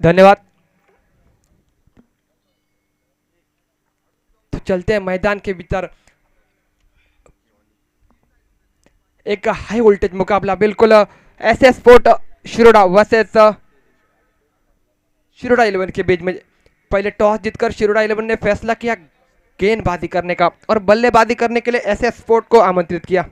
धन्यवाद। तो चलते हैं मैदान के भीतर। एक हाई वोल्टेज मुकाबला बिल्कुल S S sport Shiroda versus Shiroda 11 के बीच में। पहले टॉस जीतकर शिरोडा 11 ने फैसला किया गेंदबाजी करने का और बल्लेबाजी करने के लिए एस एस स्पोर्ट को आमंत्रित किया।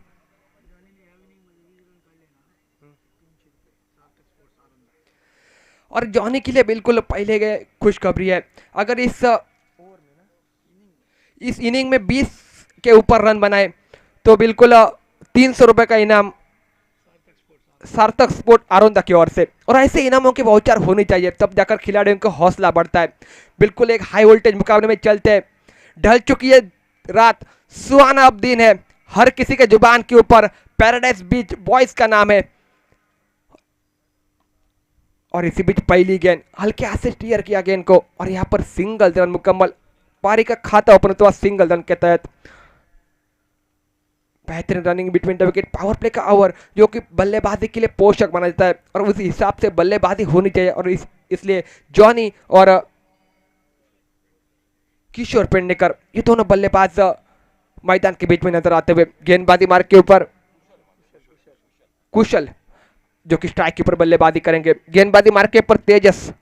और जॉनी के लिए बिल्कुल पहले गए खुशखबरी है। अगर इस इनिंग में 20 के ऊपर रन बनाए तो बिल्कुल 300 रुपए का इनाम सार्थक स्पोर्ट आरोंदा की ओर से। और ऐसे इनामों की वाउचर होनी चाहिए, तब जाकर खिलाड़ियों का हौसला बढ़ता है। बिल्कुल एक हाई वोल्टेज मुकाबले में चलते हैं। ढल चुकी है रात, सुहाना अब दिन है। हर किसी के जुबान के ऊपर पैराडाइज बीच बॉयज का नाम है। और इसी बीच पहली गेंद हल्के हाथ से स्टीयर किया गेंद को और यहाँ पर सिंगल रन मुकम्मल। पारी का खाता ओपन हुआ सिंगल रन के तहत। बेहतरीन running between the wicket, power play का ओवर जो कि बल्लेबाजी के लिए पोषक माना जाता है और उस हिसाब से बल्लेबाजी होनी चाहिए। और इसलिए जॉनी और किशोर पेडनेकर ये दोनों बल्लेबाज मैदान के बीच में नजर आते हुए। गेंदबाजी मार्ग के ऊपर कुशल जो कि स्ट्राइक के ऊपर बल्लेबाजी करेंगे। गेंदबाजी मार्ग के ऊपर तेजस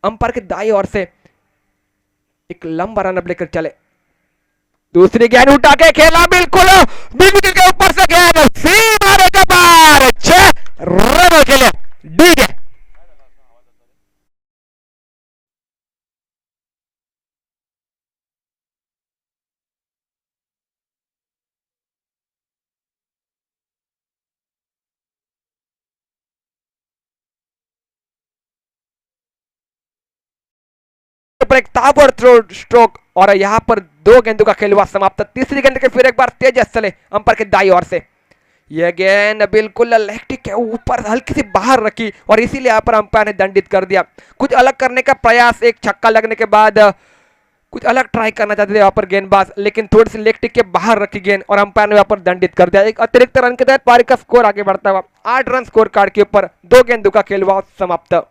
अंपायर के दाई ओर से एक लंबा रन अब लेकर चले। दूसरी गेंद उठा के खेला बिल्कुल विकेट के ऊपर से गेंद सीमा रेखा पार 6 रनों के लिए डी गए। पर एक ताबड़तोड़ स्ट्रोक और यहां पर 2 गेंदों का खेल हुआ समाप्त। तीसरी गेंद के फिर एक बार तेजस चले अंपायर के दाई ओर से। यह गेंद बिल्कुल लेग के ऊपर हल्की सी बाहर रखी और इसीलिए यहाँ पर अंपायर ने दंडित कर दिया। कुछ अलग करने का प्रयास, एक छक्का लगने के बाद कुछ अलग ट्राई करना चाहते थे यहाँ पर गेंदबाज, लेकिन थोड़ी सी लेग के बाहर रखी गेंद और अंपायर ने यहाँ पर दंडित कर दिया। एक अतिरिक्त रन के तहत पारी का स्कोर आगे बढ़ता हुआ 8 रन स्कोर कार्ड के ऊपर 2 गेंदों का खेल हुआ समाप्त।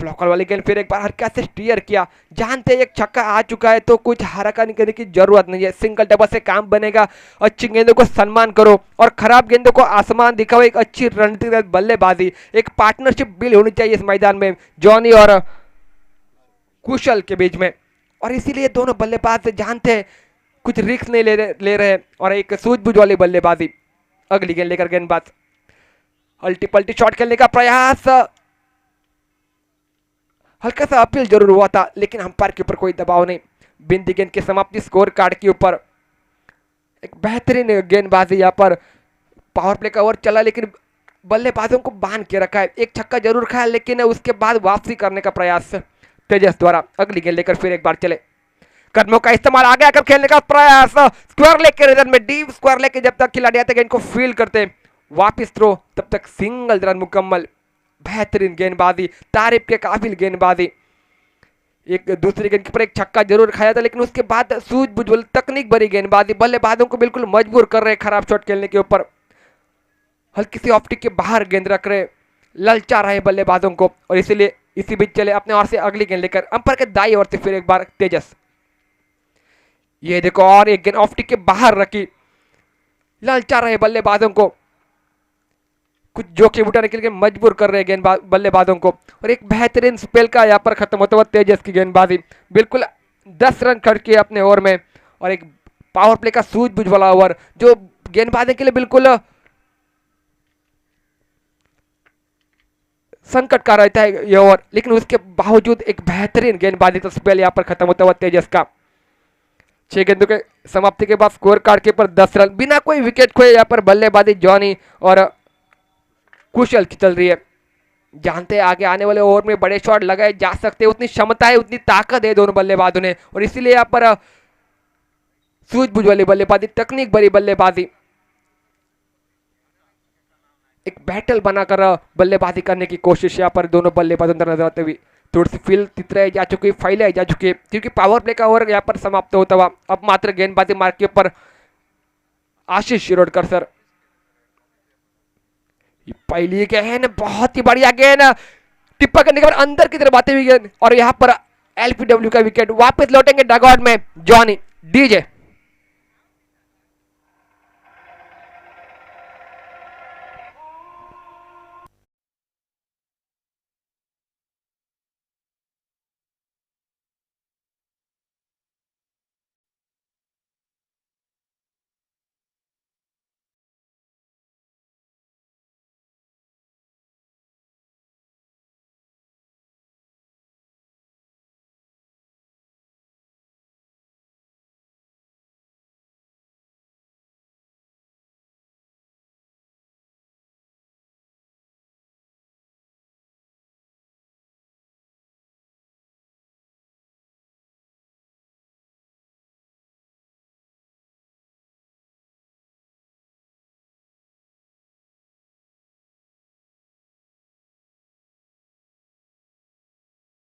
ब्लॉकर वाली गेंद फिर एक बार हल्का से स्टीयर किया। जानते एक छक्का आ चुका है तो कुछ हरकत करने की जरूरत नहीं है, सिंगल डबल से काम बनेगा। अच्छी गेंदों को सम्मान करो और खराब गेंदों को आसमान दिखाओ। एक अच्छी रणनीतिक बल्लेबाजी, एक पार्टनरशिप बिल होनी चाहिए इस मैदान में जॉनी और कुशल के बीच में। और इसीलिए दोनों बल्लेबाज जानते हैं कुछ रिस्क नहीं ले रहे और एक सूझबूझ वाली बल्लेबाजी। अगली गेंद लेकर गेंदबाज अल्टी पल्टी शॉट खेलने का प्रयास, हल्का सा अपील जरूर हुआ था लेकिन अंपायर के ऊपर कोई दबाव नहीं। बिंदी गेंद की समाप्ति स्कोर कार्ड के ऊपर। एक बेहतरीन गेंदबाजी यहाँ पर, पावर प्ले का ओवर चला लेकिन बल्लेबाजों को बांध के रखा है। एक छक्का जरूर खाया लेकिन उसके बाद वापसी करने का प्रयास तेजस द्वारा। अगली गेंद लेकर फिर एक बार चले, कदमों का इस्तेमाल आगे आकर खेलने का प्रयास। स्क्वायर लेग के रिदम में डीप स्क्वायर लेग के जब तक खिलाड़ी आते गेंद को फील करते वापिस थ्रो तब तक सिंगल रन मुकम्मल। बेहतरीन गेंदबाजी, तारीफ के काबिल गेंदबाजी। एक दूसरी गेंद पर एक छक्का जरूर खाया था लेकिन उसके बाद सूझबूझ तकनीक भरी गेंदबाजी, बल्लेबाजों को बिल्कुल मजबूर कर रहे खराब शॉट खेलने के ऊपर। हल्की सी ऑप्टिक के बाहर गेंद रख रहे, ललचा रहे बल्लेबाजों को और इसीलिए इसी बीच चले अपने ओर से अगली गेंद लेकर अंपायर के दाई ओर से फिर एक बार तेजस। ये देखो और एक गेंद ऑप्टिक के बाहर रखी, ललचा रहे बल्लेबाजों को, कुछ जोखिम उठाने के लिए मजबूर कर रहे गेंदबाज बल्लेबाजों को। और एक बेहतरीन स्पेल का यहाँ पर खत्म होता हुआ तेजस की गेंदबाजी, बिल्कुल 10 रन खर्च किए अपने ओवर में। और एक पावर प्ले का सूझबूझ वाला ओवर जो गेंदबाजी के लिए बिल्कुल संकट का रहता है ये ओवर, लेकिन उसके बावजूद एक बेहतरीन गेंदबाजी का स्पेल यहाँ पर खत्म होता हुआ तेजस का। 6 गेंदों के समाप्ति के बाद स्कोर कार्ड के ऊपर 10 रन बिना कोई विकेट खोए यहाँ पर बल्लेबाजी जॉनी और कुशल की चल रही है। जानते हैं आगे आने वाले ओवर में बड़े शॉट लगाए जा सकते हैं, उतनी क्षमता है उतनी ताकत है दोनों बल्लेबाजों ने और इसीलिए यहाँ पर सूझबूझ वाली बल्लेबाजी, तकनीक भरी बल्लेबाजी, एक बैटल बनाकर बल्लेबाजी करने की कोशिश यहाँ पर दोनों बल्लेबाजों अंदर नजर आते हुए। थोड़ी सी फील्ड तितराई जा चुकी, फैलाई जा चुकी है क्योंकि पावर प्ले का ओवर यहाँ पर समाप्त होता हुआ। अब मात्र गेंदबाजी मार्ग के ऊपर आशीष शिरोडकर सर। पहली गेंद बहुत ही बढ़िया गेंद, टिप्पा करने के बाद अंदर की तरफ आते हुए गेंद और यहाँ पर एलपीडब्ल्यू का विकेट। वापस लौटेंगे डगआउट में Johnny DJ.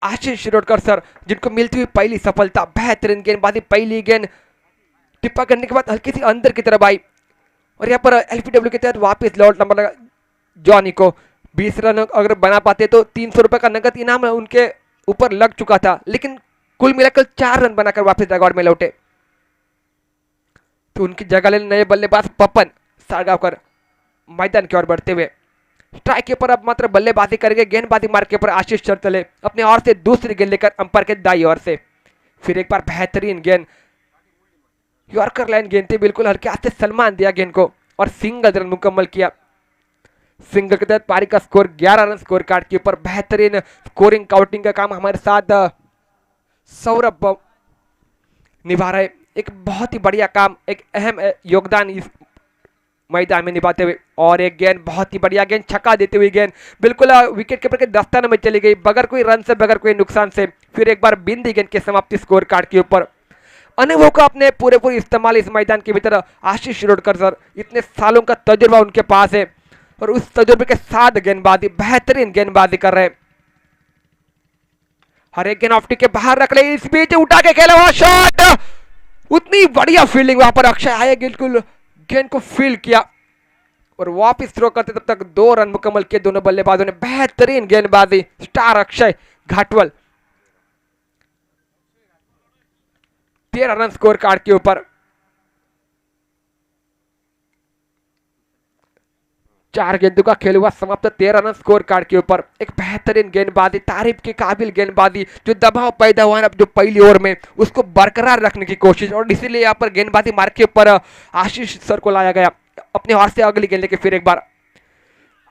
Ashish Shirodkar sir, जिनको मिलती हुई पहली सफलता, बेहतरीन गेंदबाजी। पहली गेंद टिप्पा करने के बाद हल्की सी अंदर की तरफ आई और यहाँ पर एलपीडब्ल्यू के तहत वापस लौट नंबर लगा जॉनी को। 20 रन अगर बना पाते तो 300 रुपए का नगद इनाम उनके ऊपर लग चुका था, लेकिन कुल मिलाकर 4 रन बनाकर वापस डगआउट में लौटे। तो उनकी जगह लेने नए बल्लेबाज पपन सारगावकर मैदान की ओर बढ़ते हुए स्ट्राइक के ऊपर अब मात्र बल्लेबाजी करेंगे। गेंदबाजी मार्ग के ऊपर आशीष चरतले अपने ओर से दूसरी गेंद लेकर अंपायर के दाई ओर से। फिर एक बार बेहतरीन गेंद, यॉर्कर लाइन गेंद थी, बिल्कुल हल्के हाथ से सलमान दिया गेंद को और सिंगल रन मुकम्मल किया। सिंगल के तहत पारी का स्कोर 11 रन स्कोर कार्ड के ऊपर। बेहतरीन स्कोरिंग काउंटिंग का काम हमारे साथ सौरभ निभा रहे। एक बहुत ही बढ़िया काम, एक अहम योगदान इस मैदान में निभाते हुए। और एक गेंद, बहुत ही बढ़िया गेंद, छक्का देते हुए गेंद बिल्कुल विकेट कीपर के दस्ताने में चली गई, बगैर कोई रन से, बगैर कोई नुकसान से। फिर एक बार बिंदी गेंद की समाप्ति स्कोर कार्ड के ऊपर। अनुभव का अपने पूरे इस्तेमाल इस मैदान के भीतर आशीष शिरोडकर सर, इतने सालों का तजुर्बा उनके पास है और उस तजुर्बे के साथ गेंदबाजी, बेहतरीन गेंदबाजी कर रहे हैं। हर एक गेंद ऑफ टी के बाहर रख ले, इस बीच उठा के खेला हुआ शॉट, उतनी बढ़िया फील्डिंग वहां पर अक्षय आए, बिल्कुल गेंद को फील्ड किया और वापस थ्रो करते तब तक 2 रन मुकम्मल किए दोनों बल्लेबाजों ने। बेहतरीन गेंदबाजी, स्टार अक्षय घाटवल। 13 रन स्कोर कार्ड के ऊपर। 4 गेंदों का खेल हुआ समाप्त, 13 रन स्कोर कार्ड के ऊपर। एक बेहतरीन गेंदबाजी, तारीफ के काबिल गेंदबाजी, जो दबाव पैदा हुआ है जो पहली ओवर में, उसको बरकरार रखने की कोशिश, और इसीलिए यहाँ पर गेंदबाजी मार्ग के ऊपर आशीष सर को लाया गया अपने हाथ से अगली गेंद लेके। फिर एक बार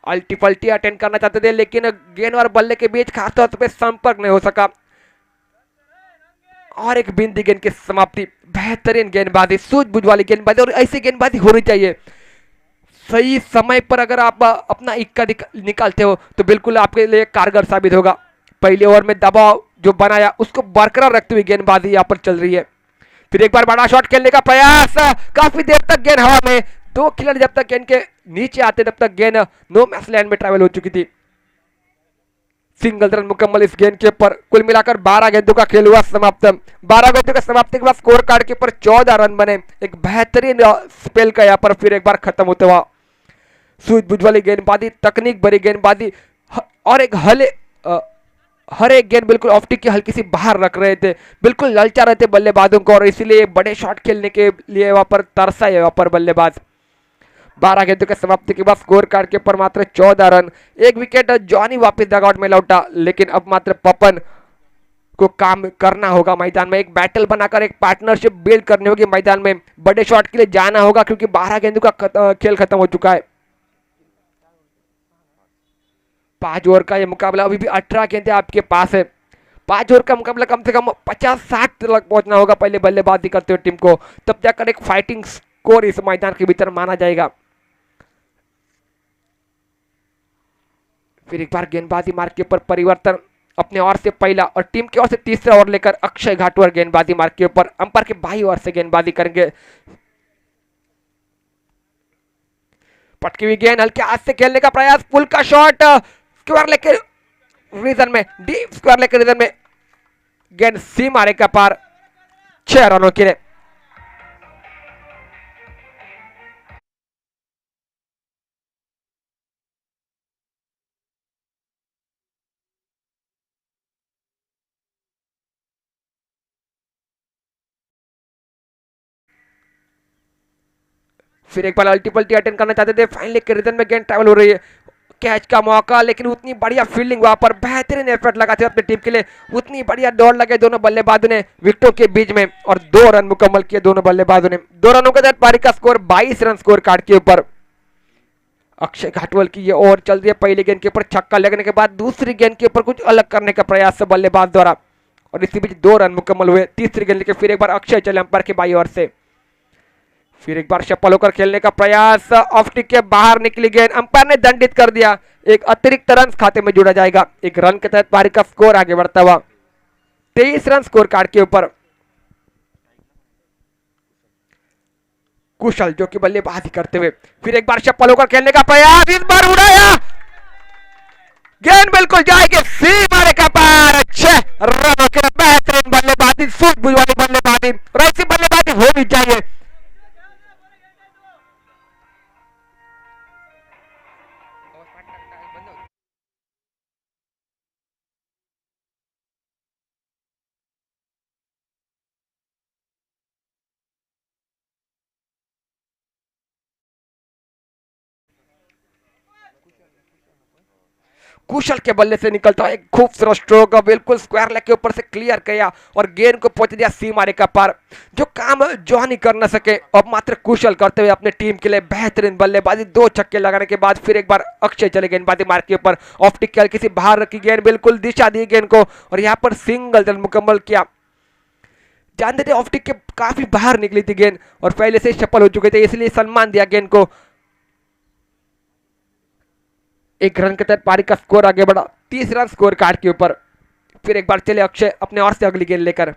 अल्टी पल्टी अटेंड करना चाहते थे, लेकिन गेंद और बल्ले के बीच खासतौर पर संपर्क नहीं हो सका और एक बिंदी गेंद की समाप्ति। बेहतरीन गेंदबाजी, सूझबूझ वाली गेंदबाजी, और ऐसी गेंदबाजी होनी चाहिए। सही समय पर अगर आप अपना इक्का निकालते हो तो बिल्कुल आपके लिए कारगर साबित होगा। पहले ओवर में दबाव जो बनाया उसको बरकरार रखते हुए गेंदबाजी यहाँ पर चल रही है। फिर एक बार बड़ा शॉट खेलने का प्रयास, काफी देर तक गेंद हवा में, 2 खिलाड़ी जब तक गेंद के नीचे आते तब तक गेंद नो मैच लाइन में ट्रैवल हो चुकी थी। सिंगल रन मुकम्मल इस गेंद के ऊपर। कुल मिलाकर 12 गेंदों का खेल हुआ समाप्त। 12 गेंदों के समाप्ति के बाद स्कोर कार्ड के ऊपर 14 रन बने। एक बेहतरीन स्पेल का यहाँ पर फिर एक बार खत्म होते हुआ सूझबूझ वाली गेंदबाजी, तकनीक भरी गेंदबाजी, और एक हर एक गेंद बिल्कुल ऑफ टिक की हल्की सी बाहर रख रहे थे, बिल्कुल ललचा रहे थे बल्लेबाजों को, और इसीलिए बड़े शॉट खेलने के लिए वहां पर तरसा है वहां पर बल्लेबाज। 12 गेंदों के समाप्ति के बाद स्कोर कार्ड के ऊपर मात्र 14 रन। एक विकेट जॉनी वापस डगआउट में लौटा, लेकिन अब मात्र पपन को काम करना होगा मैदान में। एक बैटल बनाकर एक पार्टनरशिप बिल्ड करनी होगी मैदान में, बड़े शॉट के लिए जाना होगा, क्योंकि 12 गेंदों का खेल खत्म हो चुका है। 5 ओवर का ये मुकाबला, अभी भी 18 गेंदें आपके पास है। 5 ओवर का मुकाबला, कम से कम 50-60 तक पहुंचना होगा पहले बल्लेबाजी करते हुए टीम को, तब जाकर एक फाइटिंग स्कोर इस मैदान के भीतर माना जाएगा। फिर एक बार गेंदबाजी मार्ग के ऊपर परिवर्तन, अपने ओर से पहला और टीम की ओर से तीसरा ओवर लेकर अक्षय घाटवर गेंदबाजी मार्ग के ऊपर, अंपायर के बाई ओर से गेंदबाजी करेंगे। पटकी हुई गेंद, हल्के हाथ से खेलने का प्रयास, पुल का शॉट, स्क्वायर लेकर रीजन में, डीप स्क्वायर लेकर रीजन में, गेंद सीमा रेखा पार, 6 रनों के लिए। फिर एक बार अल्टी पल्टी अटेंड करना चाहते थे, फाइनली के रिदम में गेंद ट्रैवल हो रही है, कैच का मौका, लेकिन उतनी बढ़िया फील्डिंग वहां पर, बेहतरीन एफर्ट लगाते अपनी टीम के लिए, उतनी बढ़िया दौड़ लगे दोनों बल्लेबाजों ने विकेटों के बीच में और 2 रन मुकम्मल किए दोनों बल्लेबाजों ने। 2 रनों के साथ पारी का स्कोर 22 रन स्कोर कार्ड के ऊपर। अक्षय घाटवल की ये ओवर चल रही है, पहली गेंद के ऊपर छक्का लगने के बाद दूसरी गेंद के ऊपर कुछ अलग करने का प्रयास है बल्लेबाज द्वारा और इसी बीच 2 रन मुकम्मल हुए। तीसरी गेंद लेके फिर एक बार अक्षय चले अंपायर के बाई ओर से, फिर एक बार सफल होकर खेलने का प्रयास, ऑफ स्टिक के बाहर निकली गेंद, अंपायर ने दंडित कर दिया, एक अतिरिक्त रन खाते में जुड़ा जाएगा। 1 रन के तहत पारी का स्कोर आगे बढ़ता हुआ 23 रन स्कोर कार्ड के ऊपर। कुशल जो कि बल्लेबाजी करते हुए फिर एक बार सफल होकर खेलने का प्रयास, इस बार उड़ाया, गेंद बिल्कुल जाएगी सीमा रेखा पार। 6 रनों के बेहतरीन बल्लेबाजी, सूझबूझ वाली बल्लेबाजी, और ऐसी बल्लेबाजी होनी चाहिए। कुशल के बल्ले से निकलता है एक खूबसूरत स्ट्रोक, बिल्कुल स्क्वायर लेग के ऊपर से क्लियर किया और गेंद को पहुंच दिया सीमा रेखा पार। जो काम जॉनी कर न सके अब मात्र कुशल करते हुए अपने टीम के लिए बेहतरीन बल्लेबाजी, 2 छक्के लगाने के बाद फिर एक बार अक्षय चले गेंदबाजी मार्क के ऊपर, ऑफ टिक की हल्की सी बाहर रखी गेंद, बिल्कुल दिशा दी गेंद को और यहाँ पर सिंगल रन मुकम्मल किया। जानते थे ऑफ टिक के काफी बाहर निकली थी गेंद और पहले से सफल हो चुके थे, इसलिए सम्मान दिया गेंद को। 1 रन के तहत पारी का स्कोर आगे बढ़ा 30 रन स्कोर कार्ड के ऊपर। फिर एक बार चले अक्षय अपने ओर से अगली गेंद लेकर,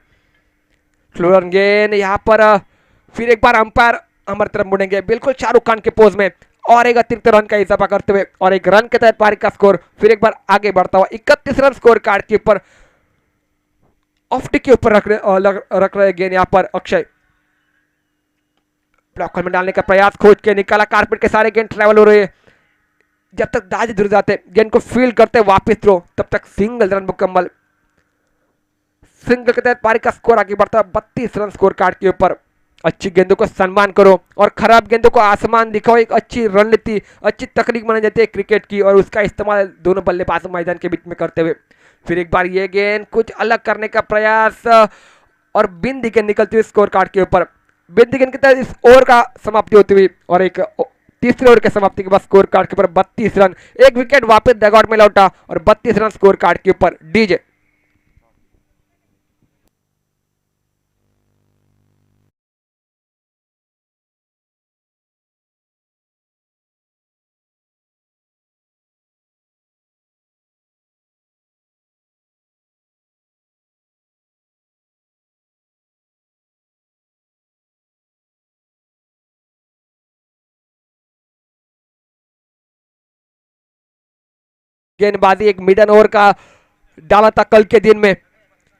स्लो रन गेंद यहाँ पर, फिर एक बार अंपायर हमारी तरफ मुड़ेंगे बिल्कुल शाहरुख खान के पोज में और एक अतिरिक्त रन का इजाफा करते हुए और 1 रन के तहत पारी का स्कोर फिर एक बार आगे बढ़ता हुआ 31 रन स्कोर कार्ड के ऊपर। ऑफ टिक के ऊपर रख रहे गेंद यहाँ पर अक्षय, ब्लॉकर में डालने का प्रयास, खोज के निकाला, कारपेट के सारे गेंद ट्रैवल हो रहे हैं, जब तक दाज जुड़ जाते गेंद को फील्ड करते वापस थ्रो, तब तक सिंगल रन मुकम्मल। सिंगल के तहत पारी का स्कोर आगे बढ़ता है 32 रन स्कोर कार्ड के ऊपर। अच्छी गेंदों को सम्मान करो और खराब गेंदों को आसमान दिखाओ, एक अच्छी रणनीति, अच्छी तकनीक मानी जाती है क्रिकेट की और उसका इस्तेमाल दोनों बल्लेबाज मैदान के बीच में करते हुए। फिर एक बार ये गेंद कुछ अलग करने का प्रयास और बिंदी गेंद निकलती हुई स्कोर कार्ड के ऊपर। बिंदी गेंद के तहत इस ओवर का समाप्ति होती हुई और एक तीसरे ओवर के समाप्ति के बाद स्कोर कार्ड के ऊपर 32 रन, एक विकेट वापस डगआउट में लौटा और 32 रन स्कोर कार्ड के ऊपर। डीजे गेंदबाजी एक मिडन ओवर का डाला था कल के दिन में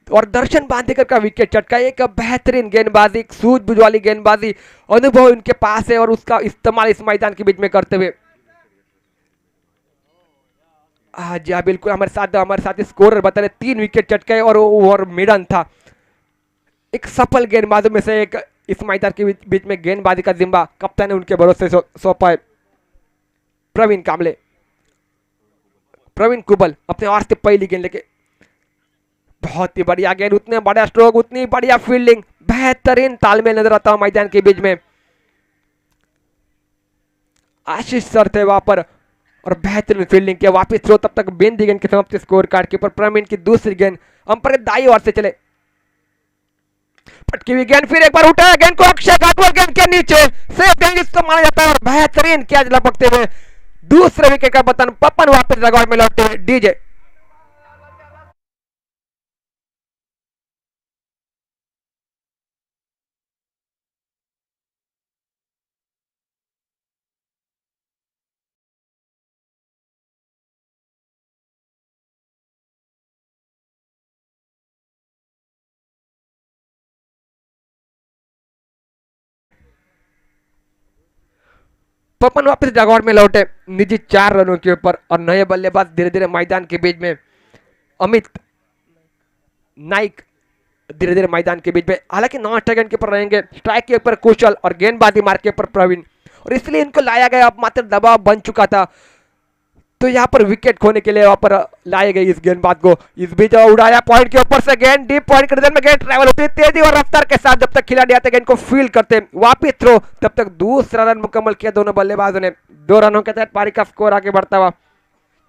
और दर्शन बांधेकर का विकेट चटका, एक बेहतरीन गेंदबाजी, एक सूझबूझ वाली गेंदबाजी, अनुभव इनके पास है और उसका इस्तेमाल इस मैदान के बीच में करते हुए। जी हाँ बिल्कुल, हमारे साथ स्कोरर बता रहे 3 विकेट चटके और ओवर मिडन था। एक सफल गेंदबाजों में से एक इस मैदान के बीच में गेंदबाजी का जिम्मा कप्तान ने उनके भरोसे सौंपा है। प्रवीण कामले, प्रवीण कुबल अपने ओर से पहली गेंद लेके, बहुत ही बढ़िया गेंद, उतने बड़ा स्ट्रोक, उतनी बढ़िया फील्डिंग, बेहतरीन तालमेल नजर आता है मैदान के बीच में। आशीष सर थे वहां पर और बेहतरीन फील्डिंग किया, वापस थ्रो, तब तक बिंदी गेंद की समाप्ति स्कोर कार्ड के ऊपर। प्रवीण की दूसरी गेंद अंपायर के दाई ओर से चले, पटकी हुई गेंद, फिर एक बार उठाया गेंद को, अक्षय घाटवल गेंद के नीचे सेफ गेंद इसको माना जाता है और बेहतरीन कैच लपकते हुए दूसरे विकेट का बटन पपन वापस जगह में लौटते हुए। डीजे पपन वापस जगह में लौटे निजी 4 रनों के ऊपर और नए बल्लेबाज धीरे धीरे मैदान के बीच में, अमित नाइक धीरे धीरे मैदान के बीच में, हालांकि नॉन स्ट्राइक के ऊपर रहेंगे, स्ट्राइक के ऊपर कुशल और गेंदबाजी मार्क के ऊपर प्रवीण और इसलिए इनको लाया गया। अब मात्र दबाव बन चुका था, तो यहाँ पर विकेट खोने के लिए वहां पर लाए गए इस गेंदबाज को। इस बीच उड़ाया पॉइंट के ऊपर से गेंद, डीप पॉइंट के में गेंद ट्रैवल होती है तेजी और रफ्तार के साथ। जब तक खिलाड़ी आते गेंद को फील्ड करते वापिस थ्रो, तब तक दूसरा रन मुकम्मल किया दोनों बल्लेबाजों ने। 2 रनों के तहत पारी का स्कोर आगे बढ़ता हुआ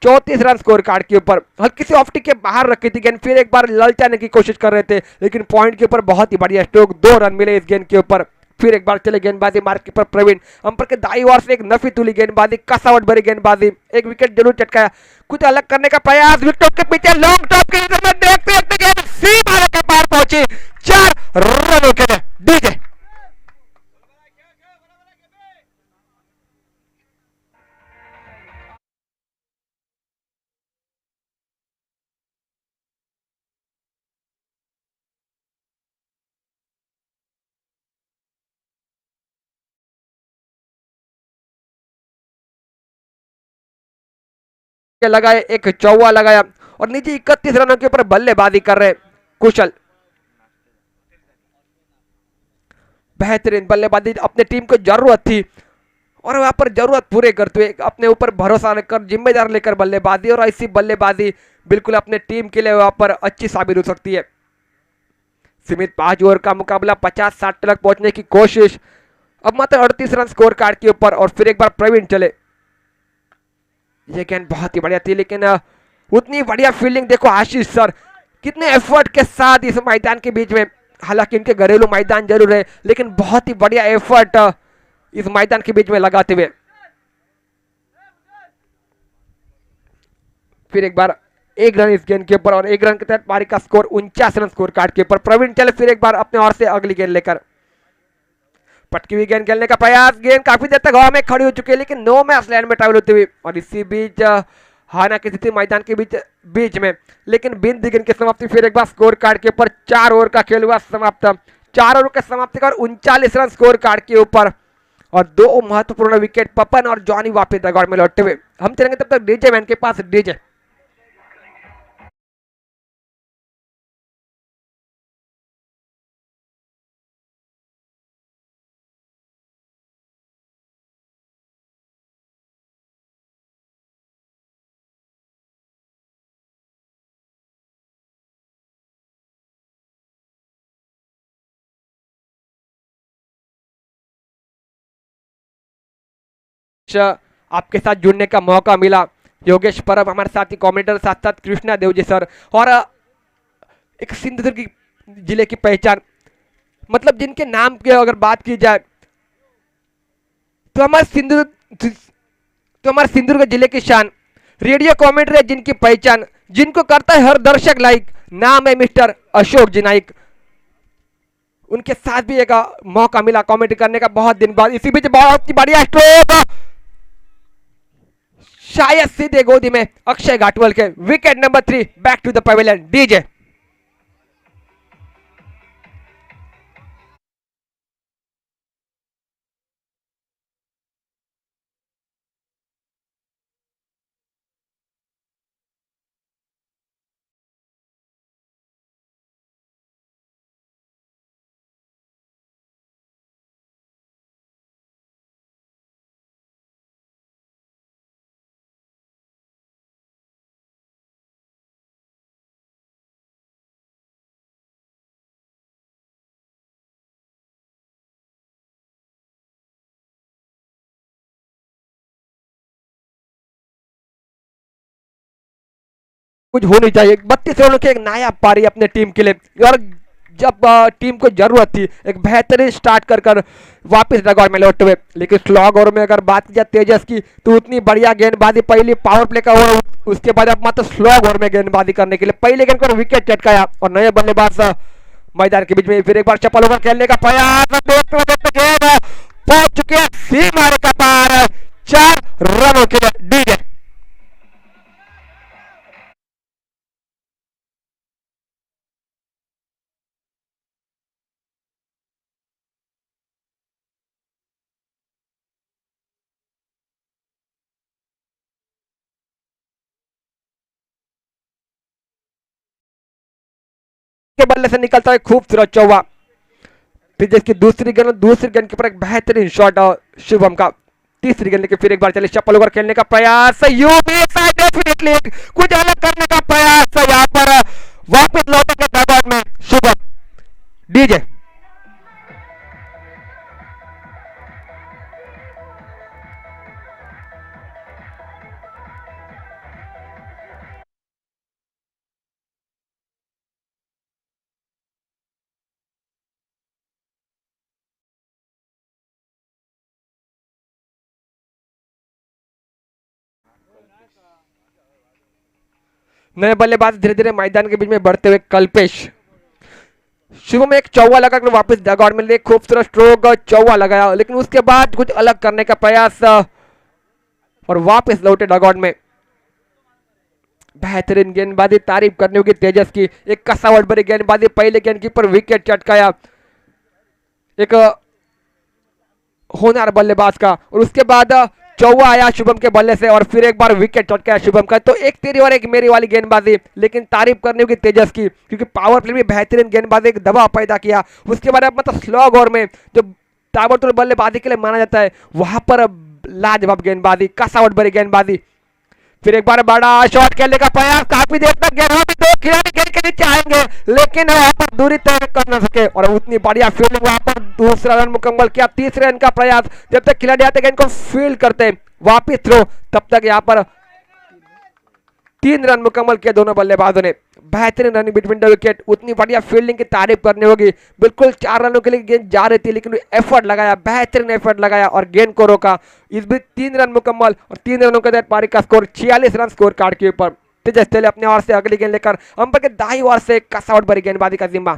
34 रन स्कोर कार्ड के ऊपर। हल्की सी ऑफ टिक के बाहर रखी थी गेंद, फिर एक बार ललचाने की कोशिश कर रहे थे, लेकिन पॉइंट के ऊपर बहुत ही बढ़िया स्ट्रोक, 2 रन मिले इस गेंद के ऊपर। फिर एक बार चले गेंदबाजी मार्क पर प्रवीण, अंपर के दाई ओर से एक नफी तुली गेंदबाजी, कसावट भरी गेंदबाजी, एक विकेट जरूर चटकाया। कुछ अलग करने का प्रयास, विकेट के पीछे लॉन्ग टॉप के देखते देखते गेंद सीमा के पार पहुंची। 4 रनों के लिए डीजे लगाए, एक चौवा लगाया और नीचे 31 रनों के ऊपर बल्लेबाजी कर रहे कुशल। बेहतरीन बल्लेबाजी, अपने टीम को जरूरत थी और वहां पर जरूरत पूरे करते हुए अपने ऊपर भरोसा रखकर जिम्मेदार लेकर बल्लेबाजी, और ऐसी बल्लेबाजी बिल्कुल अपने टीम के लिए वहां पर अच्छी साबित हो सकती है। सीमित 5 ओवर का मुकाबला, 50-60 तक पहुंचने की कोशिश, अब मात्र 38 रन स्कोर कार्ड के ऊपर। और फिर एक बार प्रवीण चले, ये गेंद बहुत ही बढ़िया थी, लेकिन उतनी बढ़िया फील्डिंग देखो आशीष सर कितने एफर्ट के साथ इस मैदान के बीच में, हालांकि इनके घरेलू मैदान जरूर है, लेकिन बहुत ही बढ़िया एफर्ट इस मैदान के बीच में लगाते हुए। फिर एक बार 1 रन इस गेंद के ऊपर और 1 रन के तहत पारी का स्कोर 49 रन स्कोर कार्ड के ऊपर। प्रवीण चले फिर एक बार अपने ओर से अगली गेंद लेकर, पटकी हुई गेंद खेलने का प्रयास, गेंद काफी देर तक हवा में खड़ी हो चुकी है, लेकिन नो मैच लाइन में ट्रैवल होती हुई, और इसी बीच हाना की स्थिति मैदान के बीच में, लेकिन बिन दी गेंद की समाप्ति। फिर एक बार स्कोर कार्ड के ऊपर 4 ओवर का खेल हुआ समाप्त, 4 ओवर के समाप्ति का 39 रन स्कोर कार्ड के ऊपर और 2 महत्वपूर्ण विकेट। पपन और जॉनी वापस दगाड़ में लौटते हुए। हम चलेंगे तब तक डीजे मैन के पास। डीजे आपके साथ जुड़ने का मौका मिला। योगेश परब हमारे साथ ही कमेंटेटर, साथ साथ कृष्णा देव जी सर, और एक सिंधुदुर्ग जिले की पहचान, मतलब जिनके नाम की अगर बात की जाए तो हमारे सिंधुदुर्ग जिले की शान, रेडियो कमेंटेटर है जिनकी पहचान, जिनको करता है हर दर्शक लाइक, नाम है मिस्टर अशोक जी नाइक। उनके साथ भी एक मौका मिला कमेंट करने का बहुत दिन बाद। इसी बीच बहुत ही बढ़िया स्ट्रोक, शायद सीधे गोदी में अक्षय घाटवल के। Wicket number 3, back to the pavilion. DJ कुछ होनी चाहिए। 32 रनों की एक नायाब पारी अपने टीम के लिए, और जब टीम को जरूरत थी एक बेहतरीन स्टार्ट कर वापस डगआउट में लौटते हुए। लेकिन स्लॉग ओवर में अगर बात की जाए तेजस की, तो उतनी बढ़िया गेंदबाजी, पहली पावर प्ले का ओवर, उसके बाद अब मात्र स्लॉग ओवर में गेंदबाजी करने के लिए पहले गेंद पर विकेट चटकाया और नए बल्लेबाज मैदान के बीच में। फिर एक बार चपल ओवर खेलने का प्रयास, गेंद पहुंच चुके हैं सीमा का पार, 4 रनों के लिए। डीजे के बल्ले से निकलता है खूबसूरत चौवा। फिर जिसकी दूसरी गेंद के ऊपर एक बेहतरीन शॉट शिवम का, तीसरी गेंद लेके फिर एक बार चले चप्पल ओवर खेलने का प्रयास, डेफिनेटली कुछ अलग करने का प्रयास यहाँ पर। वापस लौटेंगे मैदान में शुभम। डीजे नए बल्लेबाज धीरे धीरे मैदान के बीच में बढ़ते हुए कल्पेश। शुभम एक चौवा लगा कर वापस डगआउट में ले, खूबसूरत स्ट्रोक चौवा लगाया, लेकिन उसके बाद कुछ अलग करने का प्रयास और वापस लौटे डगआउट में। बेहतरीन गेंदबाजी, तारीफ करने होगी तेजस की। एक कसावट भरी गेंदबाजी, पहले गेंद पर विकेट चटकाया एक होनहार बल्लेबाज का, और उसके बाद चौवा आया शुभम के बल्ले से और फिर एक बार विकेट चटकाया शुभम का। तो एक तेरी और एक मेरी वाली गेंदबाजी, लेकिन तारीफ करनी होगी तेजस की, क्योंकि पावर प्ले में बेहतरीन गेंदबाजी, एक दबाव पैदा किया। उसके बाद अब मतलब स्लॉग ओवर में जो ताबड़तोड़ बल्लेबाजी के लिए माना जाता है, वहां पर लाजवाब गेंदबाजी, कसावट भरी गेंदबाजी। फिर एक बार बड़ा शॉट खेलने का प्रयास, काफी देर तक गेंद में दो खिलाड़ी गेंद के नीचे आएंगे, लेकिन वहां पर दूरी तय कर न सके और उतनी बढ़िया फील्डिंग, वहां पर दूसरा रन मुकम्मल किया। तीसरे रन का प्रयास, जब तक खिलाड़ी आते गेंद को फील्ड करते वापिस थ्रो, तब तक यहाँ पर 3 रन मुकम्मल किए दोनों बल्लेबाजों ने। बेहतरीन रनिंग बिटवीन द विकेट, उतनी बढ़िया फील्डिंग की तारीफ करनी होगी। बिल्कुल 4 रनों के लिए गेंद जा रही थी, लेकिन एफर्ट लगाया, बेहतरीन एफर्ट लगाया और गेंद को रोका। इस बीच 3 रन मुकम्मल और 3 रनों के तहत पारी का स्कोर 46 रन स्कोर कार्ड के ऊपर। तेजस तेले अपने ओर से अगली गेंद लेकर अंपायर के दाई ओर से कसावट भरी गेंदबाजी का जिम्मा।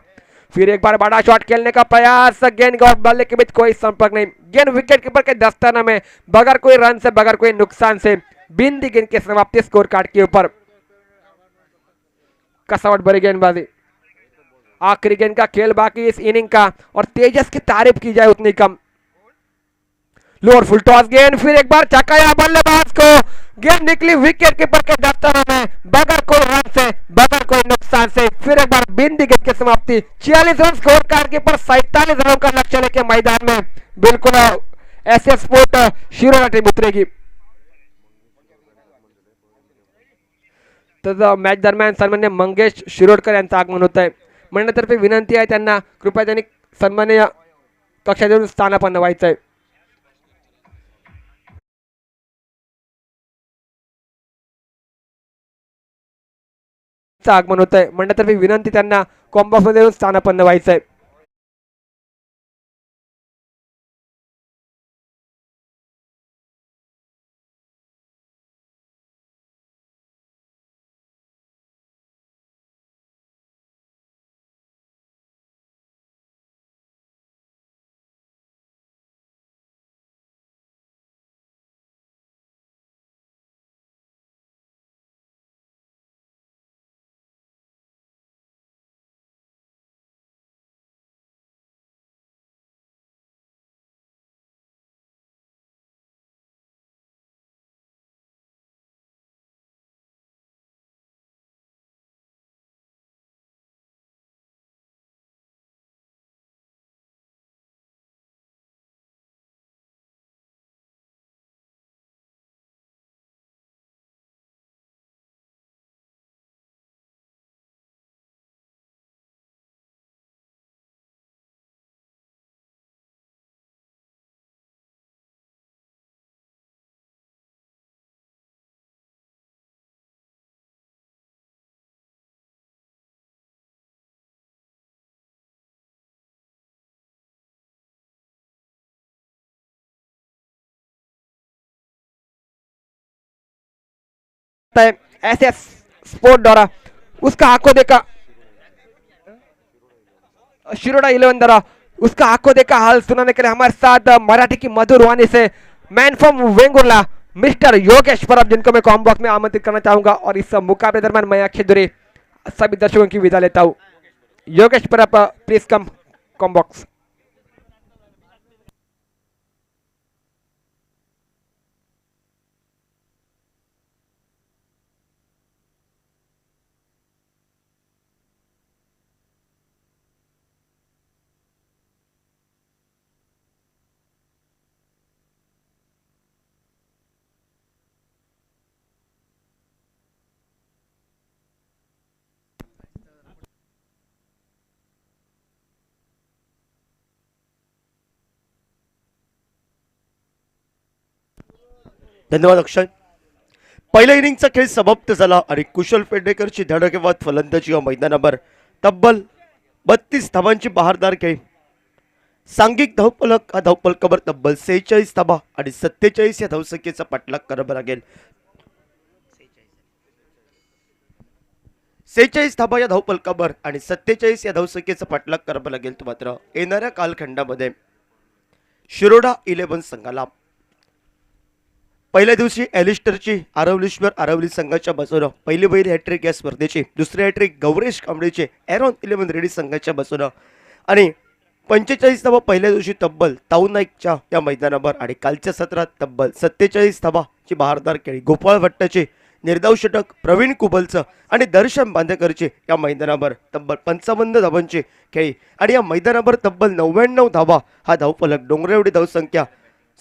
फिर एक बार बड़ा शॉट खेलने का प्रयास, गेंद और बल्ले के बीच कोई संपर्क नहीं, गेंद विकेट कीपर के दस्ताना में बगैर कोई रन से, बगैर कोई नुकसान से बिंदी गेंद की समाप्ति स्कोर कार्ड के ऊपर। कसावट भरी गेंदबाजी, आखिरी गेंद का खेल बाकी इस इनिंग का, और तेजस की तारीफ की जाए उतनी कम। लोअर फुल टॉस गेंद, फिर एक बार चकाया बल्लेबाज को, गेंद निकली विकेट कीपर के दफ्तर में बगैर कोई रन से, बगैर कोई नुकसान से। फिर एक बार बिंदी गेंद की समाप्ति, 46 रन स्कोर कार्ड के ऊपर 47 रनों का लक्ष्य लेके मैदान में बिल्कुल ऐसे स्पोर्ट शिरोला टीम उतरेगी। तर मॅच दरम्यान सन्मान्य मंगेश शिरोडकर यांचं आगमन होत आहे। मंडळातर्फे विनंती आहे त्यांना कृपया त्यांनी सन्माननीय कक्षा देऊन स्थानापन्न व्हायचं आहे। आगमन होत आहे, मंडळातर्फे विनंती त्यांना कॉम्बॉक्समध्ये येऊन स्थानापन्न व्हायचं आहे। ऐसे स्पोर्ट द्वारा उसका आंखों देखा शिरोडा 11 द्वारा उसका आंखों देखा हाल सुनाने के लिए हमारे साथ मराठी की मधुर वाणी से man from Vengurla mister Yogesh Parab, जिनको मैं कॉम बॉक्स में आमंत्रित करना चाहूंगा। और इस मुकाबले दरम्यान मैं अक्षय दुरे सभी दर्शकों की विदा लेता हूं। Yogesh Parab please come comm box. धन्यवाद अक्षय. पहिल्या इनिंगचा खेळ समाप्त झाला आणि कुशल पेडणेकरची धडाकेबाद फलंदाजी या मैदानावर तब्बल 32 धावांची बहारदार खेळी. सांघिक धावफलक हा धावफलकावर तब्बल 46 धावा आणि 47 या धावसंख्येचा पाठलाग करावा लागेल. 46 धावा या धावफलकावर आणि 47 या धावसंख्येचा पाठलाग करावा लागेल. तो मात्र येणाऱ्या कालखंडामध्ये शिरोडा 11 संघाला पहिल्या दिवशी एलिस्टरची आरवली संघाच्या बाजूनं पहिली बैल हॅट्रिक या स्पर्धेची, दुसरी हॅट्रिक गौरेश कांबळेचे एरॉन 11 रेडी संघाच्या बाजूनं आणि 45 धावा पहिल्या दिवशी तब्बल ताऊ नाईकच्या या मैदानावर आणि कालच्या सत्रात तब्बल 47 धावाची बहारदार खेळी गोपाळ भट्टाचे निर्धाव षटक, प्रवीण कुबलचं आणि दर्शन बांदेकरचे या मैदानावर तब्बल 55 धावांची खेळी आणि या मैदानावर तब्बल 99 धावा हा धावफलक डोंगरेवडी धावसंख्या.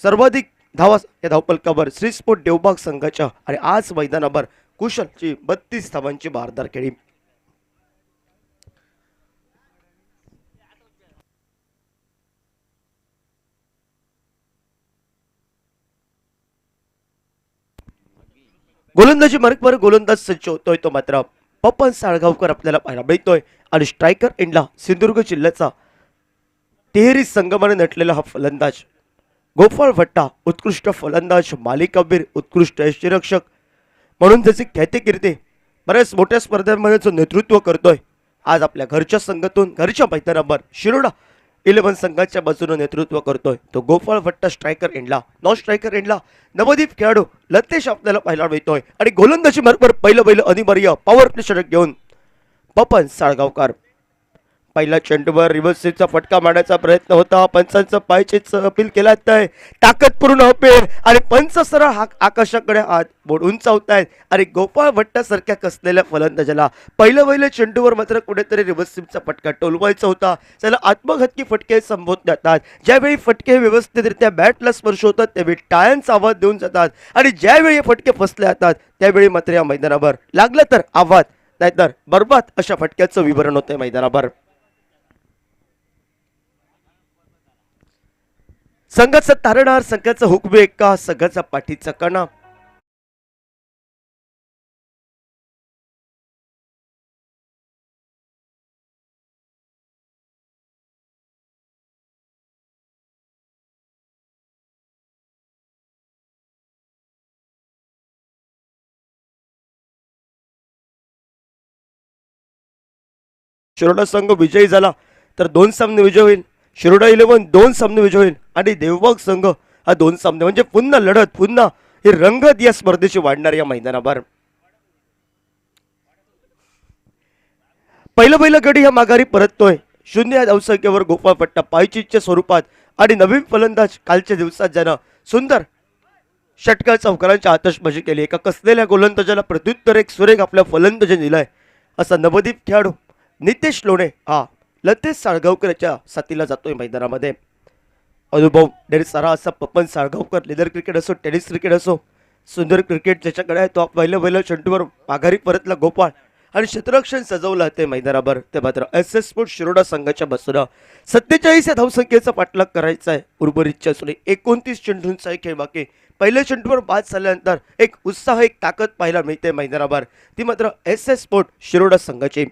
सर्वाधिक धावा या धावफलकावर श्री स्पोर्ट देवबाग संघाच्या आणि आज मैदानावर कुशलची 32 धावांची बहारदार खेळी. गोलंदाजी मार्गवर गोलंदाज सज्ज होतोय. तो मात्र पप्पन साळगावकर आपल्याला पाहायला मिळतोय आणि स्ट्रायकर एंडला सिंधुदुर्ग जिल्ह्याचा तेहरी संगमाने नटलेला हा फलंदाज गोपाळ भट्टा उत्कृष्ट फलंदाज, मालिकावीर, उत्कृष्ट यष्टीरक्षक म्हणून त्याची ख्याती कीर्ती बऱ्याच मोठ्या स्पर्धांमध्ये नेतृत्व करतोय. आज आपल्या घरच्या संघातून घरच्या मैदानावर शिरोडा 11 संघाच्या बाजूने नेतृत्व करतोय तो गोपाळ भट्टा. स्ट्रायकर एंडला नॉन स्ट्रायकर एंडला नवदीप खेळाडू लतेश आपल्याला पाहायला मिळतोय आणि गोलंदाजी मार्गवर पहिलं अनिवार्य पॉवर प्ले षटक घेऊन पपन साळगावकर. पहिला चेंडूवर रिव्हर्सचा फटका मारण्याचा प्रयत्न होता, पंचांचं पायचीच अपील केला आहे, ताकदपूर्ण अपील आणि पंच सरळ आकाशाकडे हात बोट उंचावतायत आणि गोपाळ भट्टासारख्या कसलेल्या फलंदाजाला पहिल्या चेंडूवर मात्र कुठेतरी रिव्हर्सचा फटका टोलवायचा होता. त्याला आत्मघातकी फटके संबोधले जातात. ज्यावेळी फटके व्यवस्थितरित्या बॅटला स्पर्श होतात त्यावेळी टाळ्यांचा आवाज देऊन जातात आणि ज्यावेळी फटके फसले जातात त्यावेळी मात्र या मैदानावर लागलं तर आवाज नाहीतर बरबाद अशा फटक्याचं विवरण होतंय मैदानावर. संघाचा तारणार, संघाचा हुकबे एक्का, संघाचा पाठीचा कणा. शिरोडा संघ विजयी झाला तर 2 सामने विजय होईल. शिरोडा 11 2 सामने विजय होईल आणि देवबाग संघ हा 2 सामने म्हणजे पुन्हा लढत, पुन्हा ही रंगत या स्पर्धेची वाढणार या मैदानावर. पहिलं गडी ह्या माघारी परततोय 0 या धावसंख्येवर गोपाळ भट्टा पायचीच्या स्वरूपात आणि नवीन फलंदाज कालच्या दिवसात ज्यानं सुंदर षटकार चौकारांची आतषबाजी केली. एका कसलेल्या गोलंदाजाला प्रत्युत्तर एक सुरेख आपल्या फलंदाजी दिलाय असा नवदीप खेळाडू नितेश लोणे हा लतेश साळगावकरच्या साथीला जातोय मैदानामध्ये. अनुभव डेर सारा असा पपन साळगावकर, लेदर क्रिकेट असो, टेनिस क्रिकेट असो, सुंदर क्रिकेट ज्याच्याकडे आहे तो पहिलं चेंडूवर माघारी परतला गोपाळ आणि क्षेत्ररक्षण सजवलं ते मैदानावर. ते मात्र एस एस स्पोर्ट शिरोडा संघाच्या बाजूनं 47 या धावसंख्येचा पाठलाग करायचा आहे. उर्वरितच्या सुने 29 चेंडूंचा एक खेळ बाकी. पहिल्या चेंडूवर बाद झाल्यानंतर एक उत्साह, एक ताकद पाहायला मिळते मैदानावर, ती मात्र एस एस स्पोर्ट शिरोडा संघाची.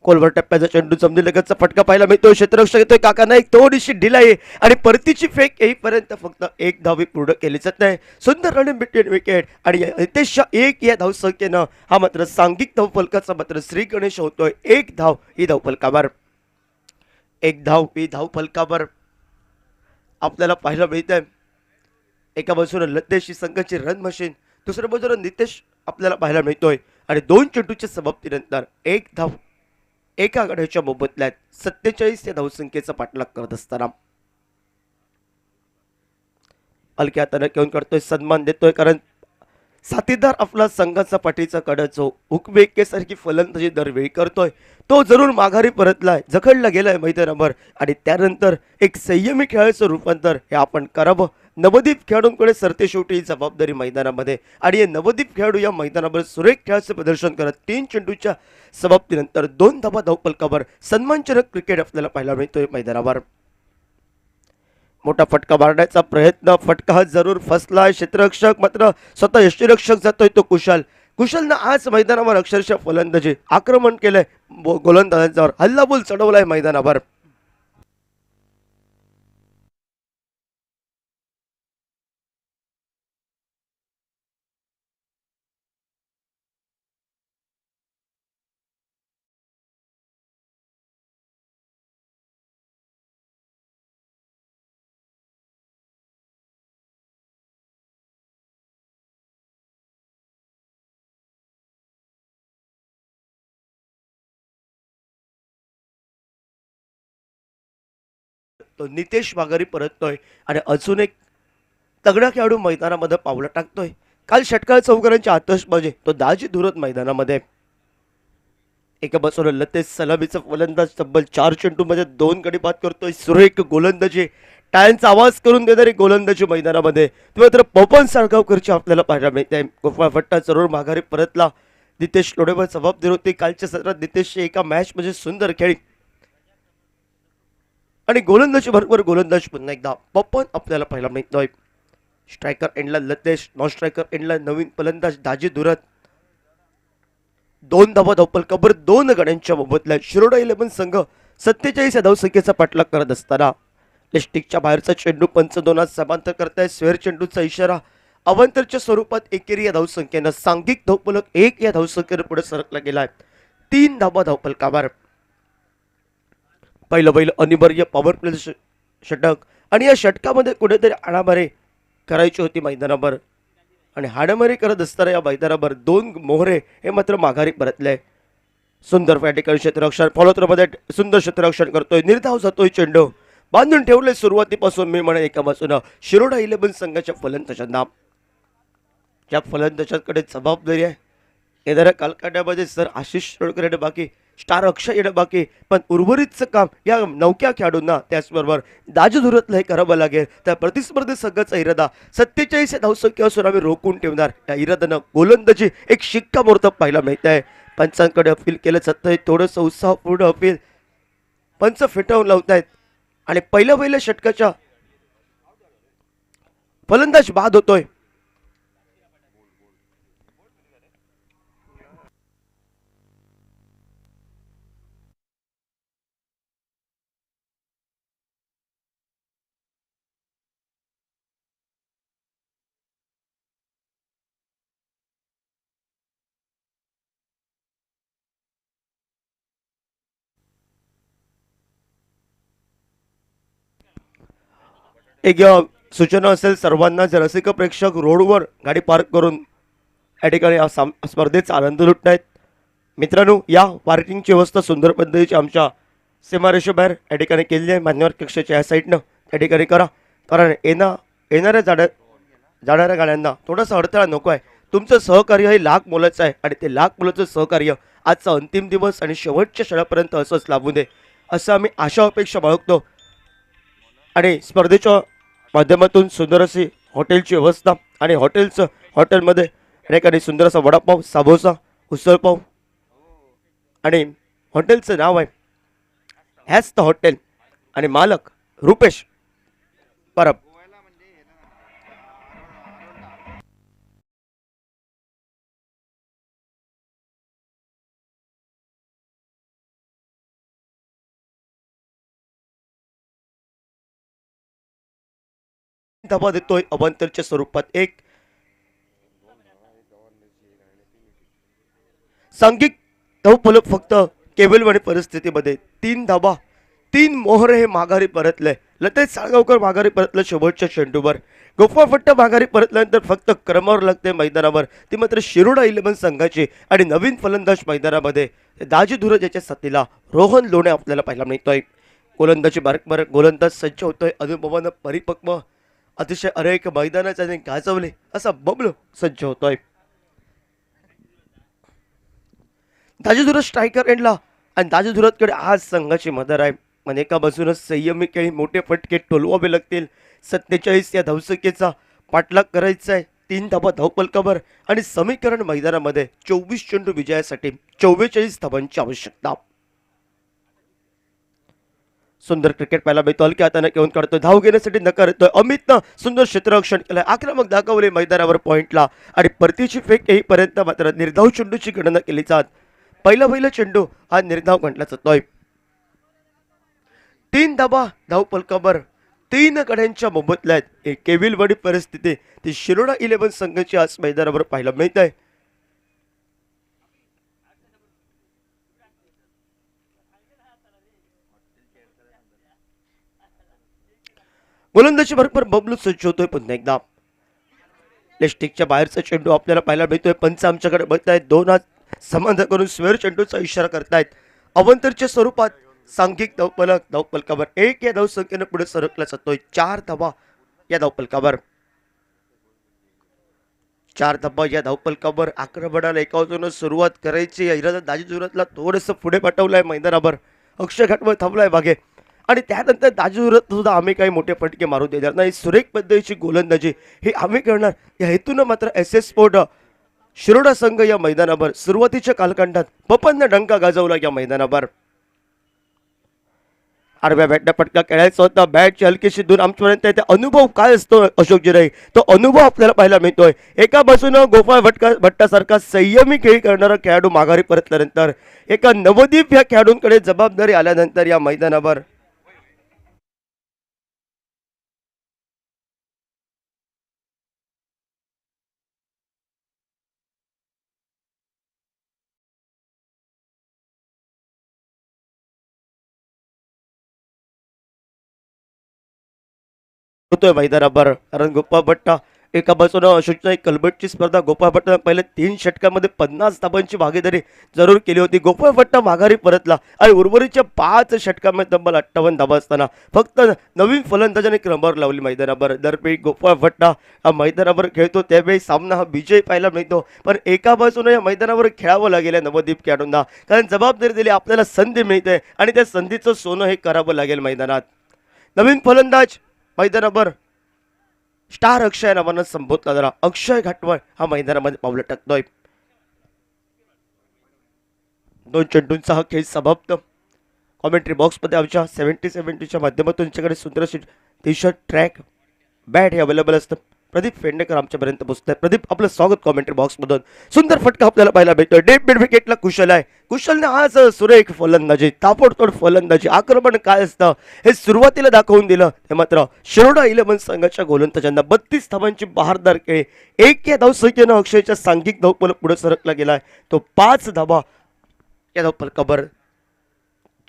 कोलवर टप्प्याचा चेंडू जमनी लगतचा फटका पाहायला मिळतोय. क्षेत्ररक्षक येतोय काका नाईक, थोडीशी ढिलाई आणि परतीची फेक येईपर्यंत फक्त एक धावी पूर्ण केली जात नाही. सुंदर रनिंग बिटवीन विकेट आणि नितेशच्या 1 या धावसंख्येनं हा मात्र सांघिक धावफलकाचा मात्र श्री गणेश होतोय. 1 धाव ही धावफलकावर, 1 धाव ही धावफलकावर आपल्याला पाहायला मिळतंय. एका बाजूला लतेश ही संघाची रन मशीन, दुसऱ्या बाजूला नितेश आपल्याला पाहायला मिळतोय आणि 2 चेंडूच्या समाप्तीनंतर 1 धाव एका आघाडीच्या मोबदल्यात 47 या धावसंख्येचा पाठलाग करत असताना हलक्या हाताने घेऊन करतोय, सन्मान देतोय, कारण साथीदार आपला संघाचा पाठीचा कड जो हुकबेकेसारखी फलंदाजी दरवेळी करतोय तो जरूर माघारी परतलाय, जखडला गेलाय मैदानावर आणि त्यानंतर एक संयमी खेळाचं रूपांतर हे आपण करावं. नवदीप खेळाडूंकडे सरते शेवटी ही जबाबदारी मैदानामध्ये आणि हे नवदीप खेळाडू या मैदानावर सुरेख खेळाचं प्रदर्शन करत 3 चेंडूच्या समाप्तीनंतर 2 धावा धावफलकावर सन्मानजनक क्रिकेट आपल्याला पाहायला मिळतोय मैदानावर. मोठा फटका मारण्याचा प्रयत्न, फटका हा जरूर फसलाय. क्षेत्ररक्षक मात्र स्वतः यष्टीरक्षक जातोय तो कुशलनं आज मैदानावर अक्षरशः फलंदाजी आक्रमण केलंय. गोलंदाजांवर हल्लाबोल चढवलाय मैदानावर. तो नितेश माघारी परततोय आणि अजून एक तगडा खेळाडू मैदानामध्ये पावलं टाकतोय. काल षटकार चौकारांची आतषबाजी तो दाजी धुरत मैदानामध्ये. एका बाजूला लतेश सलामीचा फलंदाज तब्बल 4 चेंडूमध्ये 2 गडी बाद करतोय. सुरेख गोलंदाजी, टाळ्यांचा आवाज करून देणारी गोलंदाजी मैदानामध्ये. मात्र पवन साळगावकरची आपल्याला पाहायला मिळते. गोपाळ फट्टा जरूर माघारी परतला. नितेश लोढेवर जबाब दिली होती. कालच्या सत्रात नितेशची एका मॅच मध्ये सुंदर खेळी आणि गोलंदाजी बरोबर गोलंदाज पुन्हा एकदा पवन आपल्याला पाहायला मिळतोय. स्ट्रायकर एंडला लतेश, नॉन स्ट्रायकर एंडला नवीन फलंदाज दाजी धुरत. 2 धावा धावपलकावर 2 गड्यांच्या मोबदल्यात शिरोडा 11 संघ 47 या धावसंख्येचा पाठलाग करत असताना लिस्टिकच्या बाहेरचा चेंडू पंच दोनात समांतर करताय. स्वेअर चेंडूचा इशारा अवांतरच्या स्वरूपात एकेरी या धावसंख्येनं सांघिक धावपलक 1 या धावसंख्येनं पुढे सरकला गेलाय. 3 धावा धावपलकावर. पहिलं अनिवार्य पॉवर प्ले षटक आणि या षटकामध्ये कुठेतरी आणामारी करायची होती मैदानावर आणि हाणामारी करत असताना या मैदानावर 2 मोहरे हे मात्र माघारी परतले. सुंदर या ठिकाणी क्षेत्ररक्षण फॉलोथ्रोमध्ये सुंदर क्षेत्ररक्षण करतोय. निर्धाव जातोय चेंडू बांधून ठेवले सुरुवातीपासून. मी म्हणे एका बाजूनं शिरोडा 11 संघाच्या फलंदाजांना, ज्या फलंदाजांकडे जबाबदारी आहे येणाऱ्या कालखंडामध्ये सर आशिष शिरोडकर येणं बाकी, स्टार अक्षय येणं बाकी, पण उर्वरितचं काम या नौक्या खेळाडूंना त्याचबरोबर दाजी धुरतला हे करावं लागेल. त्या प्रतिस्पर्धी संघाचा इरादा 47 या धावसंख्या असून आम्ही रोखून ठेवणार. या इराद्यानं गोलंदाजी एक शिक्कामोर्तब पाहायला मिळत आहे. पंचांकडे अपील केलं जातंय. थोडंसं उत्साहपूर्ण अपील पंच फिटवून लावतायत आणि पहिल्या षटकाच्या फलंदाज बाद होतोय. एक सूचना असेल सर्वांना, जर रसिक प्रेक्षक रोडवर गाडी पार्क करून या ठिकाणी स्पर्धेचा आनंद लुटत आहेत. मित्रांनो, या पार्किंगची व्यवस्था सुंदर पद्धतीची आमच्या सीमारेषेबाहेर या ठिकाणी केलेली आहे. मान्यवर कक्षाच्या या साईडनं त्या ठिकाणी करा, कारण येणाऱ्या जाणाऱ्या गाड्यांना थोडासा अडथळा नको आहे. तुमचं सहकार्य हे लाख मोलाचं आहे आणि ते लाख मोलाचं सहकार्य आजचा अंतिम दिवस आणि शेवटच्या क्षणापर्यंत असंच लाभू दे असं आम्ही आशा अपेक्षा बाळगतो. आणि स्पर्धेच्या माध्यमातून सुंदर अशी हॉटेलची व्यवस्था आणि हॉटेलमध्ये ठिकाणी सुंदर असा वडापाव, साबोसा, उसळपाव आणि हॉटेलचं नाव आहे हॅज द हॉटेल आणि मालक रुपेश परब. धाबा देतोय अवांतरच्या स्वरूपात. एक सांघिक धावफलक फक्त केवलवाणी परिस्थितीमध्ये 3 धाबा, 3 मोहरे हे माघारी परतले. लतेश साळगावकर माघारी परतलं शेवटच्या चेंडूवर. गोफा फट्टा माघारी परतल्यानंतर फक्त क्रमावर लागते मैदानावर ती मात्र शिरोडा 11 संघाची आणि नवीन फलंदाज मैदानामध्ये दाजी धुरत याच्या साथीला रोहन लोणे आपल्याला पाहायला मिळतोय. गोलंदाजी बारक गोलंदाज सज्ज होतोय. अनुभवानं परिपक्व अतिशय अनेक मैदानाच्या गाजवले असा बबलू सज्ज होतोय. दाजी धुरत स्ट्रायकर एंडला आणि दाजी धुरतकडे आज संघाची मदर आहे. म्हणजे एका बाजूने संयमी खेळी मोठे फटके टोलवावे लागतील. 47 या धावसंख्येचा पाठलाग करायचा आहे. 3 धाबा धावपलकावर आणि समीकरण मैदानामध्ये 24 चेंडू विजयासाठी 44 धावांची आवश्यकता. सुंदर क्रिकेट पाहायला मिळतो. हलक्या हाताने घेऊन काढतोय, धाव घेण्यासाठी नकार येतोय. अमितनं सुंदर क्षेत्ररक्षण केलंय, आक्रमक दाखवले मैदानावर पॉइंटला आणि परतीची फेक येईपर्यंत मात्र निर्धाव चेंडूची गणना केली जात. पहिला चेंडू हा निर्धाव म्हटला जातोय. 3 धाबा धाव फलकावर 3 गड्यांच्या मोबदल्यात एक केविलवाडी परिस्थिती ती शिरोडा 11 संघाची आज मैदानावर पाहायला मिळत आहे. गोलंदाजी बरोबर बबलू सज्ज होतोय. पुन्हा एकदा लेस्टिकच्या बाहेरचा चेंडू आपल्याला पाहायला मिळतोय. पंच आमच्याकडे बघतायत, 2 हात समाधान करून स्वेअर चेंडूचा इशारा करतायत. अवंतरच्या स्वरूपात सांघिक धावफलकावर 1 या धावसंख्येने पुढे सरकला जातोय. 4 धावा या धावफलकावर, 4 धावा या धावफलकावर. आक्रमणाला एका बाजूने सुरुवात करायची या इरादा दाजी जुरतला थोडंसं पुढे पाठवलंय मैदानावर. अक्षय घाटवर थांबलाय मागे आणि त्यानंतर दाजी जुरत सुद्धा आम्ही काही मोठे फटके मारू देणार नाही. सुरेख पद्धतीची गोलंदाजी ही आम्ही करणार या हेतूनं मात्र एस एस स्पोर्ट शिरोडा संघ या मैदानावर सुरुवातीच्या कालखंडात पपनने डंका गाजवला. या मैदानावर आडव्या बॅटने फटका खेळायचा होता. बॅटची हलकीशी दूर आमच्यापर्यंत येते. अनुभव काय असतो अशोक जिराई, तो अनुभव आपल्याला पाहायला मिळतोय. एका बाजूनं गोपाळ भट्टासारखा संयमी खेळ करणारा खेळाडू माघारी परतल्यानंतर एका नवदीप या खेळाडूंकडे जबाबदारी आल्यानंतर या मैदानावर होतोय मैदानावर. कारण गोपाळ भट्टा एका बाजूनं अशोकच्या एक कलबटची स्पर्धा. गोपाळ भट्टा पहिले 3 षटकांमध्ये 50 धाबांची भागीदारी जरूर केली होती. गोपाळ भट्टा माघारी परतला आणि उर्वरितच्या 5 षटकांमध्ये तब्बल 58 धाबा असताना फक्त नवीन फलंदाजाने क्रमवार लावली मैदानावर. दरवेळी गोपाळ भट्टा हा मैदानावर खेळतो त्यावेळी सामना हा विजय पाहायला मिळतो. पण एका बाजूनं या मैदानावर खेळावं लागेल नवदीप खेळाडूंना, कारण जबाबदारी दिली, आपल्याला संधी मिळते आणि त्या संधीचं सोनं हे करावं लागेल मैदानात. नवीन फलंदाज मैदानावर स्टार अक्षय नावानं संबोधला जरा. अक्षय घाटवळ हा मैदानामध्ये पावलं टाकतोय. 2 चेंडूंचा हा खेळ समाप्त. कॉमेंट्री बॉक्समध्ये आमच्या 70-70च्या माध्यमातून तुमच्याकडे सुंदर अशी टी शर्ट, ट्रॅक, बॅट हे अवेलेबल असतं. प्रदीप फेंडेकर आमच्यापर्यंत पोहोचतोय. प्रदीप, आपलं स्वागत कॉमेंट्री बॉक्समधून. सुंदर फटका आपल्याला पाहायला मिळतोय. डेप मिड विकेटला कुशल आहे. कुशलने आज सुरेख फलंदाजी, ताबडतोड फलंदाजी, आक्रमण काय असतं हे सुरुवातीला दाखवून दिलं. हे मात्र शिरोडा 11 संघाच्या गोलंदाजांना 32 धावांची बहारदार खेळी. 1 या धावसंख्येनं अक्षयच्या सांघिक धावफलक पुढे सरकला गेलाय. तो 5 धावा या धावफलकावर.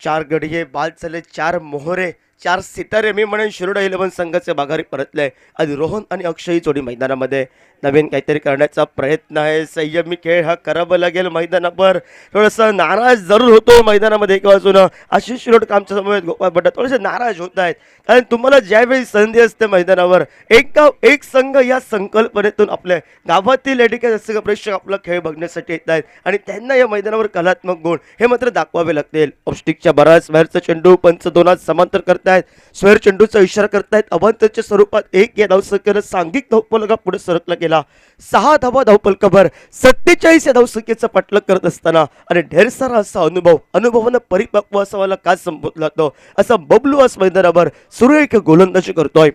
4 गडिये बाद झाले, 4 मोहरे, 4 सितारे मी म्हणेन शिरोडा 11 संघाचे माघारी परतले आणि रोहन आणि अक्षयी जोडी मैदानामध्ये नवीन काहीतरी करण्याचा प्रयत्न आहे. संयमी खेळ हा करावा लागेल मैदानावर. थोडंसं नाराज जरूर होतो मैदानामध्ये एका बाजूनं आशिष शिरोडकर आमच्या समोर गोपाळ भट्टा थोडेसे नाराज होत आहेत, कारण तुम्हाला ज्यावेळी संधी असते मैदानावर एक गाव एक संघ या संकल्पनेतून आपल्या गावातील या ठिकाणी असं प्रेक्षक आपला खेळ बघण्यासाठी येत आहेत आणि त्यांना या मैदानावर कलात्मक गुण हे मात्र दाखवावे लागतील. ऑफस्टिकच्या बराच स्वेअरचा चेंडू पंच दोनात समांतर करतायत. स्वेअर चेंडूचा इशारा करतायत. अवांतरच्या स्वरूपात 1 या धावसंख्येनं सांघिक धावफलका पुढे सरकला गेला. 6 धावा धावफलकावर 47 या धावसंख्येचा पाठलाग करत असताना आणि ढेर सारा असा अनुभवानं परिपक्व असा मला का संबोधला तो असा बबलू आज मैदानावर सुरेख गोलंदाजी करतोय.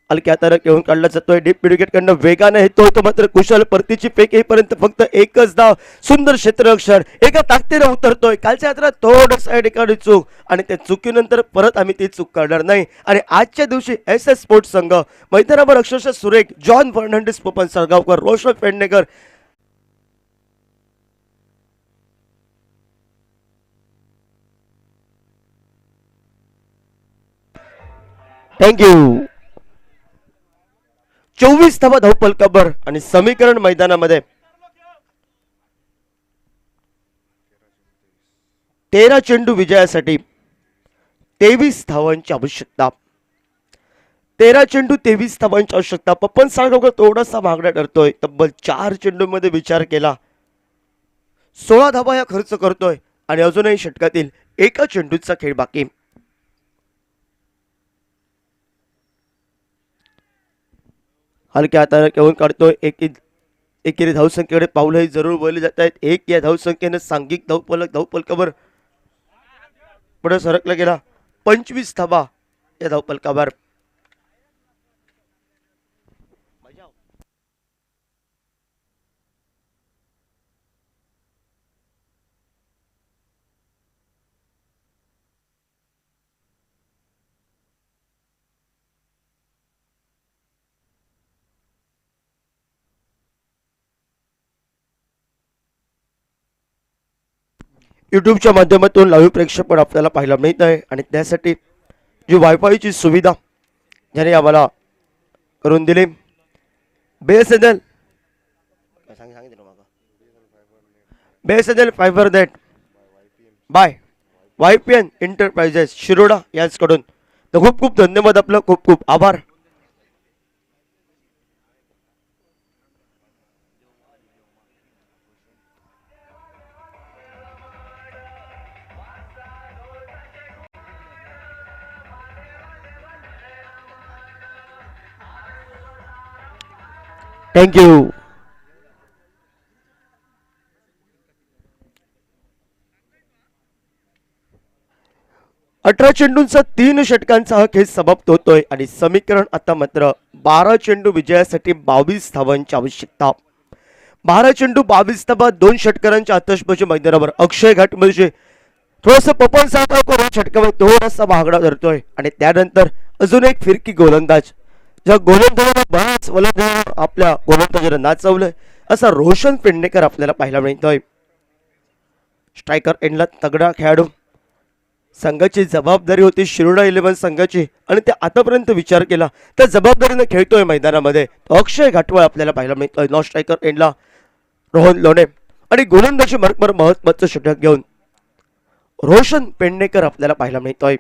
हलक्या हाताने घेऊन काढला जातोय. डीप विकेटकडनं वेगाने येतोय तो मात्र कुशल परतीची फेक येईपर्यंत फक्त एकच धाव. सुंदर क्षेत्ररक्षण एका ताकदीने उतरतोय. कालच्या यात्रा थोडंसं या ठिकाणी चूक आणि त्या चुकीनंतर परत आम्ही ती चूक करणार नाही आणि आजच्या दिवशी एस एस स्पोर्ट्स संघ मैदानावर अक्षरशः सुरेख जॉन फर्नांडिस, पपन सरगावकर, रोशन फेंडेकर थँक्यू 24 धावा धावफलकावर आणि समीकरण मैदानामध्ये 13 चेंडू विजयासाठी 23 धावांची आवश्यकता. 13 चेंडू 23 धावांची आवश्यकता. पपन साळगावकर थोडासा मागणा ठरतोय. तब्बल 4 चेंडूंमध्ये विचार केला 16 धावा या खर्च करतोय आणि अजूनही षटकातील एका चेंडूचा खेळ बाकी. हलक्या हाताने घेऊन काढतोय. एकेरी धावसंख्येकडे पावलंही जरूर वळली जात आहेत. 1 या धावसंख्येनं सांघिक धावफलकावर पुढे सरकला गेला. 25 धावा या धावफलकावर. यूट्यूबच्या माध्यमातून लाईव्ह प्रेक्षेपण आपल्याला पाहायला मिळत आहे आणि त्यासाठी जी वायफायची सुविधा ज्याने आम्हाला करून दिली BSNL BSNL fibre net by YPN enterprises Shiroda यांच्याकडून. तर खूप खूप धन्यवाद, आपलं खूप खूप आभार. थँक्यू. 18 चेंडूंचा 3 षटकांचा हा खेळ समाप्त होतोय आणि समीकरण आता मात्र 12 चेंडू विजयासाठी 22 धावांची आवश्यकता. 12 चेंडू 22 धावा, 2 षटकारांच्या आतषबाजी मैदानावर. अक्षय घाटमध्ये थोडस पपन साळगावकर या षटकामध्ये थोडासा महागडा धरतोय आणि त्यानंतर अजून एक फिरकी गोलंदाज. ज्या गोलंदाजाला बराच वलंदाज आपल्या गोलंदाजाला नाचवलंय असा रोशन पेडणेकर आपल्याला पाहायला मिळतोय. स्ट्रायकर एंडला तगडा खेळाडू. संघाची जबाबदारी होती शिरोडा 11 संघाची आणि ते आतापर्यंत विचार केला त्या जबाबदारीने खेळतोय मैदानामध्ये. अक्षय घाटवळ आपल्याला पाहायला मिळतोय. नॉन स्ट्रायकर एंडला रोहन लोणे आणि गोलंदाजी मार्गवर महत्वाचं षटक घेऊन रोशन पेडणेकर आपल्याला पाहायला मिळतोय.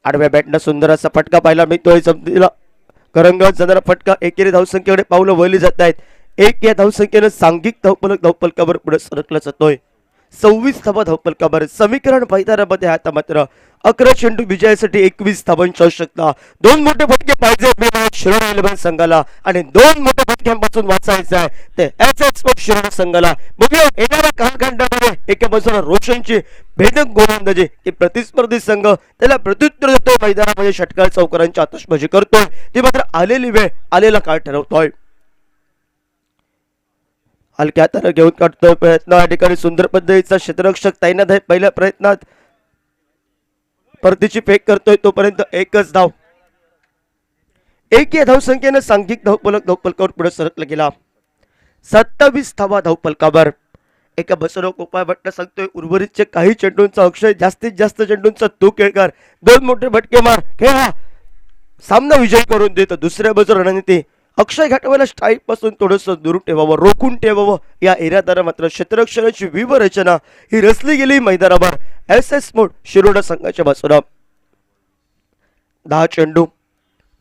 आडव्या बॅटनं सुंदर असा फटका पाहायला मिळतोय. समतीला करंगत जाणारा फटका. एकेरी धावसंख्येकडे पावलं वळली जात आहेत. 1 या धावसंख्येनं सांघिक धावफलकावर पुढे सरकला जातोय. 26 धावा धावफलकावर. समीकरण मैदानामध्ये आता मात्र 11 चेंडू विजयासाठी 21 धावांची आवश्यकता. 2 मोठे फटके पाहिजे शिरोडा 11 संघाला आणि 2 मोठ्या फटक्यांपासून वाचायचं आहे ते SS स्पोर्ट्स शिरोडा संघाला. बघूया येणाऱ्या कालखंडामध्ये एका बाजूला रोशनची भेदक गोलंदाजी की प्रतिस्पर्धी संघ त्याला प्रत्युत्तर देतोय मैदानामध्ये षटकार चौकारांची आतषबाजी करतोय. ती मात्र आलेली वेळ आलेला काळ ठरवतोय. हलक्या हाताने घेऊन काढतोय प्रयत्न. या ठिकाणी सुंदर पद्धतीचा क्षेत्ररक्षक तैनात आहे. पहिल्या प्रयत्नात परतीची फेक करतोय तोपर्यंत एकच धाव. 1 या धावसंख्येनं सांघिक धावफलकावर पुढे सरकला गेला. 27 धावा धावफलकावर. एका बसवणूक उपाय भट्ट सांगतोय उर्वरितचे काही चेंडूंचा अक्षय जास्तीत जास्त चेंडूंचा तू खेळकर 2 मोठे भटके मार खेळा सामना विजय करून देतो. दुसऱ्या बाजूला रणनीती अक्षय घाटवाला स्ट्राईक पासून थोडंसं दूर ठेवावं, रोखून ठेवावं या इराद्यानं मात्र क्षेत्ररक्षणाची व्यूहरचना ही रचली गेली मैदानावर. SS मोड शिरोडा संघाच्या बाजूला. 10 चेंडू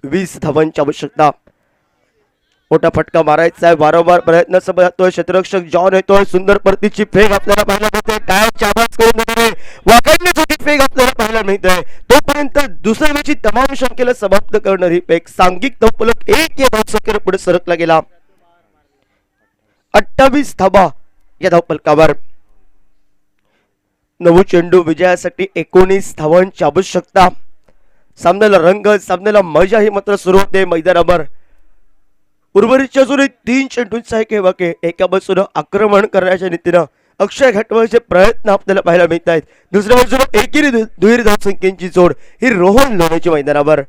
20 धावांची आवश्यकता. मोठा फटका मारायचा आहे. वारंवार प्रयत्न जातोय. क्षेत्ररक्षक जॉन येतोय. सुंदर परतीची फेक आपल्याला पाहायला मिळते. टायरची आवाज करून देणारे वाकडण्यासाठी फेक आपल्याला पाहायला मिळते. तोपर्यंत दुसऱ्या मॅचची तमाम शंकेला समाप्त करणारी फेक सांघिक धावफलक 1 या धावसंख्येने पुढे सरकला गेला. 28 धावा या धावफलकावर. 9 चेंडू विजयासाठी 19 धावांची आवश्यकता. सामन्याला रंग, सामन्याला मजा ही मात्र सुरू होते मैदानावर. उर्वरितच्या अजून 3 चेंडूंचा एक वाके. एका बाजूला आक्रमण करण्याच्या नीतीनं अक्षय घाटवळचे प्रयत्न आपल्याला पाहायला मिळत आहेत. दुसऱ्या बाजूला एकेरी दुहेरी धावसंख्येची जोड ही रोहन लोणेच्या मैदानावर.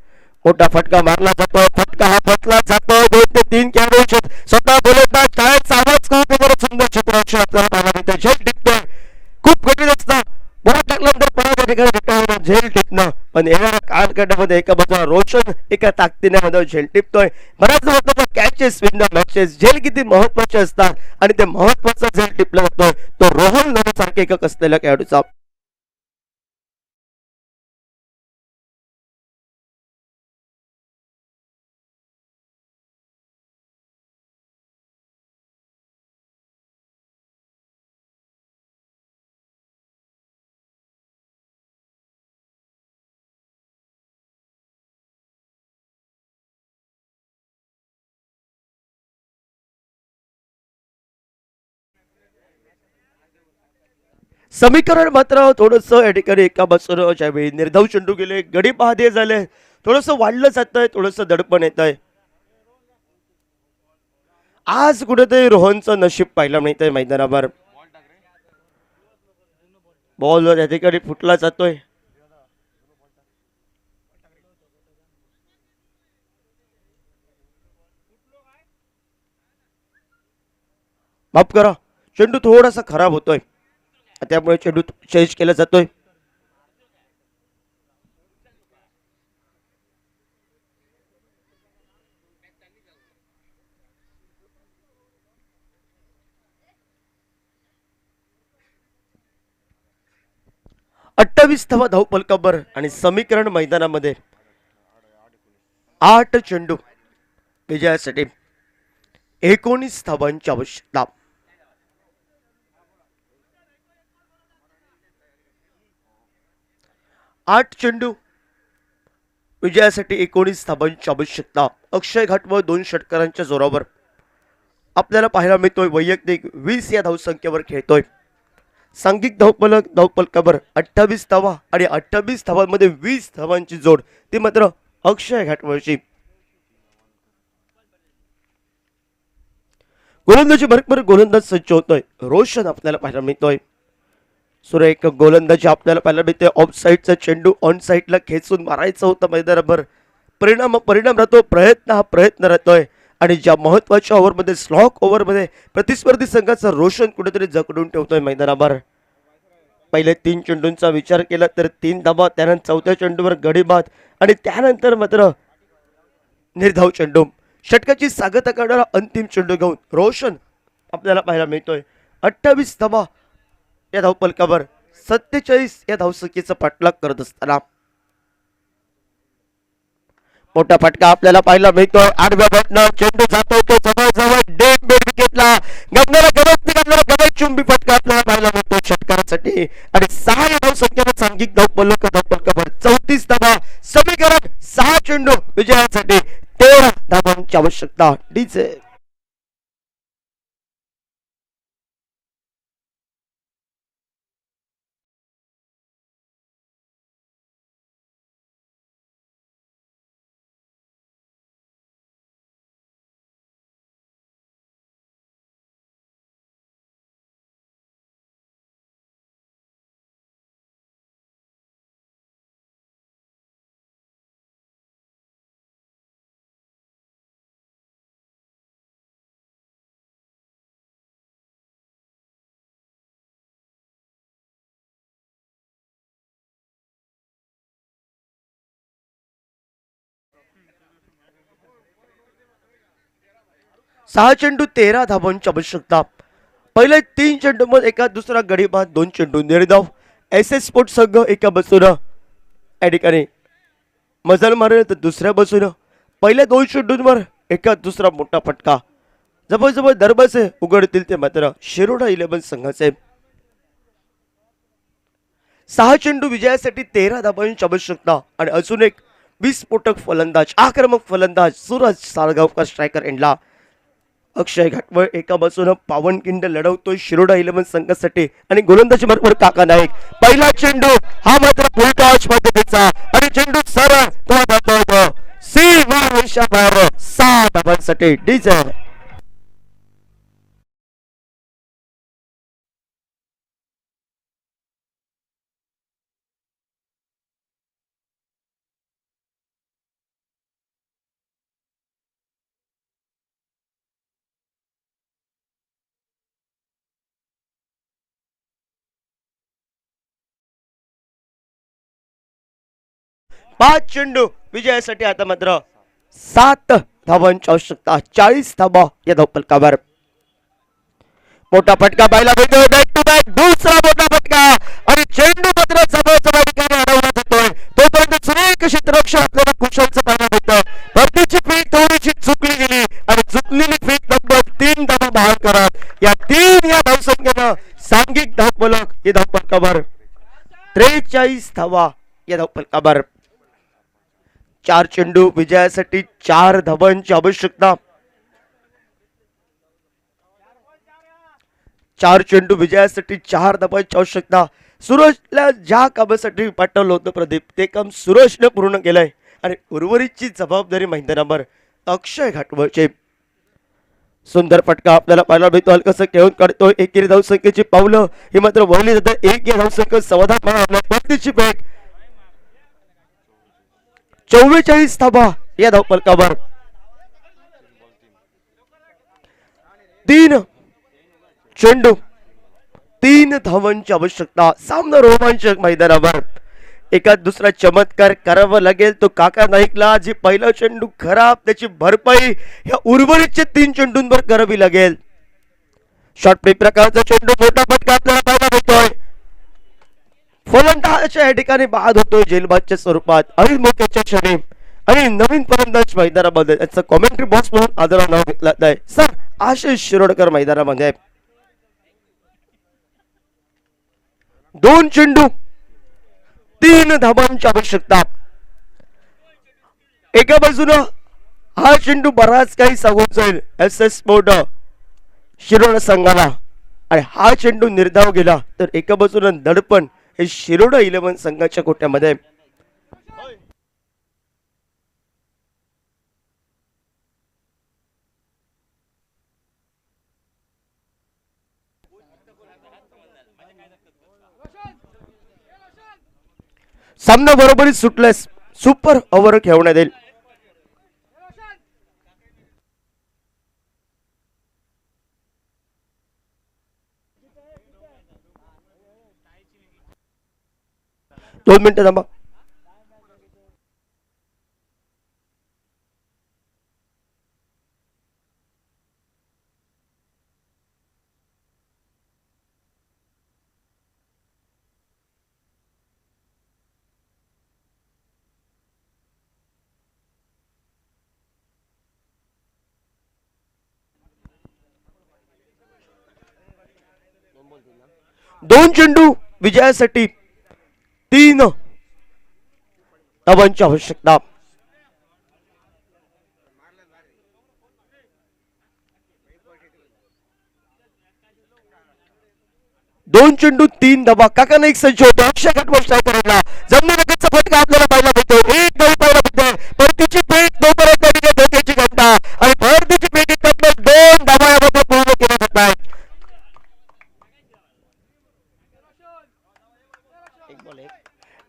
मोठा फटका मारला जातो. फटका हा फटला जातो. 2 ते 3 खेळाडू स्वतः बोलतात. टाळ्याचा आवाज करून सुंदर क्षेत्ररक्षण आपल्याला पाहायला मिळतं. झेल टिकतोय. खूप कठीण असतं. बोट टाकल्यानंतर परत ठिकाणी रिटायर झेल टिपणं पण येणाऱ्या कालखंडामध्ये एका बाजूला रोशन एका ताकदीने मध्ये झेल टिपतोय. बऱ्याच महत्वाचा कॅचेस विन द मॅचेस. झेल किती महत्वाचे असतात आणि ते महत्वाचा झेल टिपला जातोय तो रोहन लोणे सारखे एकक असलेल्या खेळाडूचा. समीकरण मात्र थोडस या ठिकाणी एका बाजूनं ज्यावेळी निर्धाव चेंडू गेले गडी पाहते झाले थोडस वाढलं जातंय थोडस दडपण येत आहे. आज कुठेतरी रोहनचं नशीब पाहिलं मिळतंय मैदानावर. बॉल या ठिकाणी फुटला जातोय. माफ करा चेंडू थोडासा खराब होतोय त्यामुळे चेंडू चेंज केला जातोय. अठ्ठावीस धावा धावपलकावर आणि समीकरण मैदानामध्ये 8 चेंडू विजयासाठी 19 धावांची आवश्यकता. 8 चेंडू विजयासाठी 19 धावांची आवश्यकता. अक्षय घाटवर 2 षटकारांच्या जोरावर आपल्याला पाहायला मिळतोय वैयक्तिक 20 या धावसंख्येवर खेळतोय. सांघिक धावपलकावर 28 धावा आणि 28 धावांमध्ये 20 धावांची जोड ती मात्र अक्षय घाटवरची. गोलंदाजी बरोबर गोलंदाज सज्ज होतोय. रोशन आपल्याला पाहायला मिळतोय. सुरेख गोलंदाजी आपल्याला पाहायला मिळते. ऑफ साईडचा चेंडू ऑन साईडला खेचून मारायचा होता मैदानावर. परिणाम राहतो. प्रयत्न राहतोय आणि ज्या महत्वाच्या ओव्हरमध्ये स्लॉक ओव्हरमध्ये प्रतिस्पर्धी संघाचा रोशन कुठेतरी जकडून ठेवतोय मैदानावर. पहिले 3 चेंडूंचा विचार केला तर 3 धावा त्यानंतर चौथ्या चेंडूवर गडी बाद आणि त्यानंतर मात्र निर्धाव चेंडू. षटकाची सांगता करणारा अंतिम चेंडू घेऊन रोशन आपल्याला पाहायला मिळतोय. 28 धावा या धावपलकावर 47 या धावसंख्येचा पाठलाग करत असताना मोठा फटका आपल्याला पाहायला मिळतोय. आडव्या बटनावर चेंडू जातोय तो जवळ डेड मिड विकेटला गगनाला गवत चुंबी फटका आपल्याला पाहायला मिळतो षटकारासाठी आणि 6 या धावसंख्येवर सांघिक धावपलकावर 34 धावा. समीकरण 6 चेंडू विजयासाठी 13 धावांची आवश्यकता. डीजे 6 चेंडू 13 धावांची आवश्यकता. पहिले 3 चेंडूमध्ये एका दुसरा गडी बाद 2 चेंडू निर्धाव. एस एस स्पोर्ट संघ एका बाजूनं या ठिकाणी मजल मारेल तर दुसऱ्या बाजूनं पहिल्या 2 चेंडूंवर एका दुसरा मोठा फटका. जवळजवळ दरवाजे उघडतील ते मात्र शिरोडा 11 संघाचे. 6 चेंडू विजयासाठी 13 धावांची आवश्यकता आणि अजून एक विस्फोटक फलंदाज आक्रमक फलंदाज सूरज साळगावकर स्ट्रायकर एंडला. अक्षय घाटवळ एका बाजूनं पावनखिंड लढवतोय शिरोडा 11 संघासाठी आणि गोलंदाजी बरोबर काका नाईक. पहिला चेंडू हा मात्र फुलटॉच पद्धतीचा आणि चेंडू सरळ तो जातो सीमा रेषाबाहेर 6 धावांसाठी. डीजे 5 चेंडू विजयासाठी आता मात्र 7 धावांची आवश्यकता. 40 धावा या धावपलकावर. मोठा फटका पाहिला मिळतोय. बॅक टू बॅक दुसरा मोठा फटका आणि चेंडू मात्र जवळच्या ठिकाणी अडवला जातोय. तोपर्यंत सुरेख क्षेत्ररक्षण आपल्याला कुशलचं पाहायला मिळतं. भरतीची फीट थोडीशी चुकली गेली आणि चुकलेली फीट नंबर 3 धावा बहाल करत या 3 या धावसंख्येनं सांघिक धावपलक या धावपलकावर 43 धावा या धावपलकावर. 4 चेंडू विजयासाठी 4 धावांची आवश्यकता. 4 चेंडू विजयासाठी 4 धावांची आवश्यकता. सूरजला ज्या कामासाठी पाठवलं होतं प्रदीप ते काम सूरजने पूर्ण केलंय आणि उर्वरितची जबाबदारी मैदानावर अक्षय घाटवळचे. सुंदर फटका आपल्याला पाहायला मिळतो. हलकसं खेळून काढतोय. एकेरी धावसंख्येची पावलं ही मात्र वळली जातात. एक या धावसंख्या समाधान म्हणा परतीची बॅग 44 धावा या धावफलकावर. 3 चेंडू 3 धावांची आवश्यकता. सामना रोमांचक मैदानावर. एका दुसरा चमत्कार करावा लागेल तो काका नाईकला. जी पहिला चेंडू खराब त्याची भरपाई या उर्वरितच्या 3 चेंडूंवर करावी लागेल. शॉर्ट प्ले प्रकारचा चेंडू मोठा फटका आपल्याला पाहायला मिळतोय. फलंदाजाच्या या ठिकाणी बाद होतोय जेलबादच्या स्वरूपात. आणि मोक्याच्या क्षणी आणि नवीन फलंदाज मैदानामध्ये त्याचं कॉमेंट्री बॉक्स म्हणून आदरानं नाव घेतलं आहे सर आशिष शिरोडकर मैदानामध्ये. 2 चेंडू 3 धावांची आवश्यकता. एका बाजूनं हा चेंडू बराच काही सांगून जाईल एस एस स्पोर्ट शिरोड संघाला आणि हा चेंडू निर्धाव गेला तर एका बाजूनं दडपण हे शिरोड 11 संघाच्या कोट्यामध्ये. सामना बरोबरीत सुटल्यास सुपर ओव्हर खेळवण्यात येईल. दोन मिनिटं थांबा. दोन चेंडू विजयासाठी 3 धावांची आवश्यकता. दोन चेंडू 3 धावा. काका नाईक सज्ज होते. अक्षय घाटवळ करायला जमण्याचा फटका आपल्याला पाहायला मिळतो. एक धाव पाहायला मिळते. परतीची पेट धोक्याची घटना आणि परतीची पेटीत आपल्या 2 धावा याबाबत पूर्ण केल्या जात आहेत.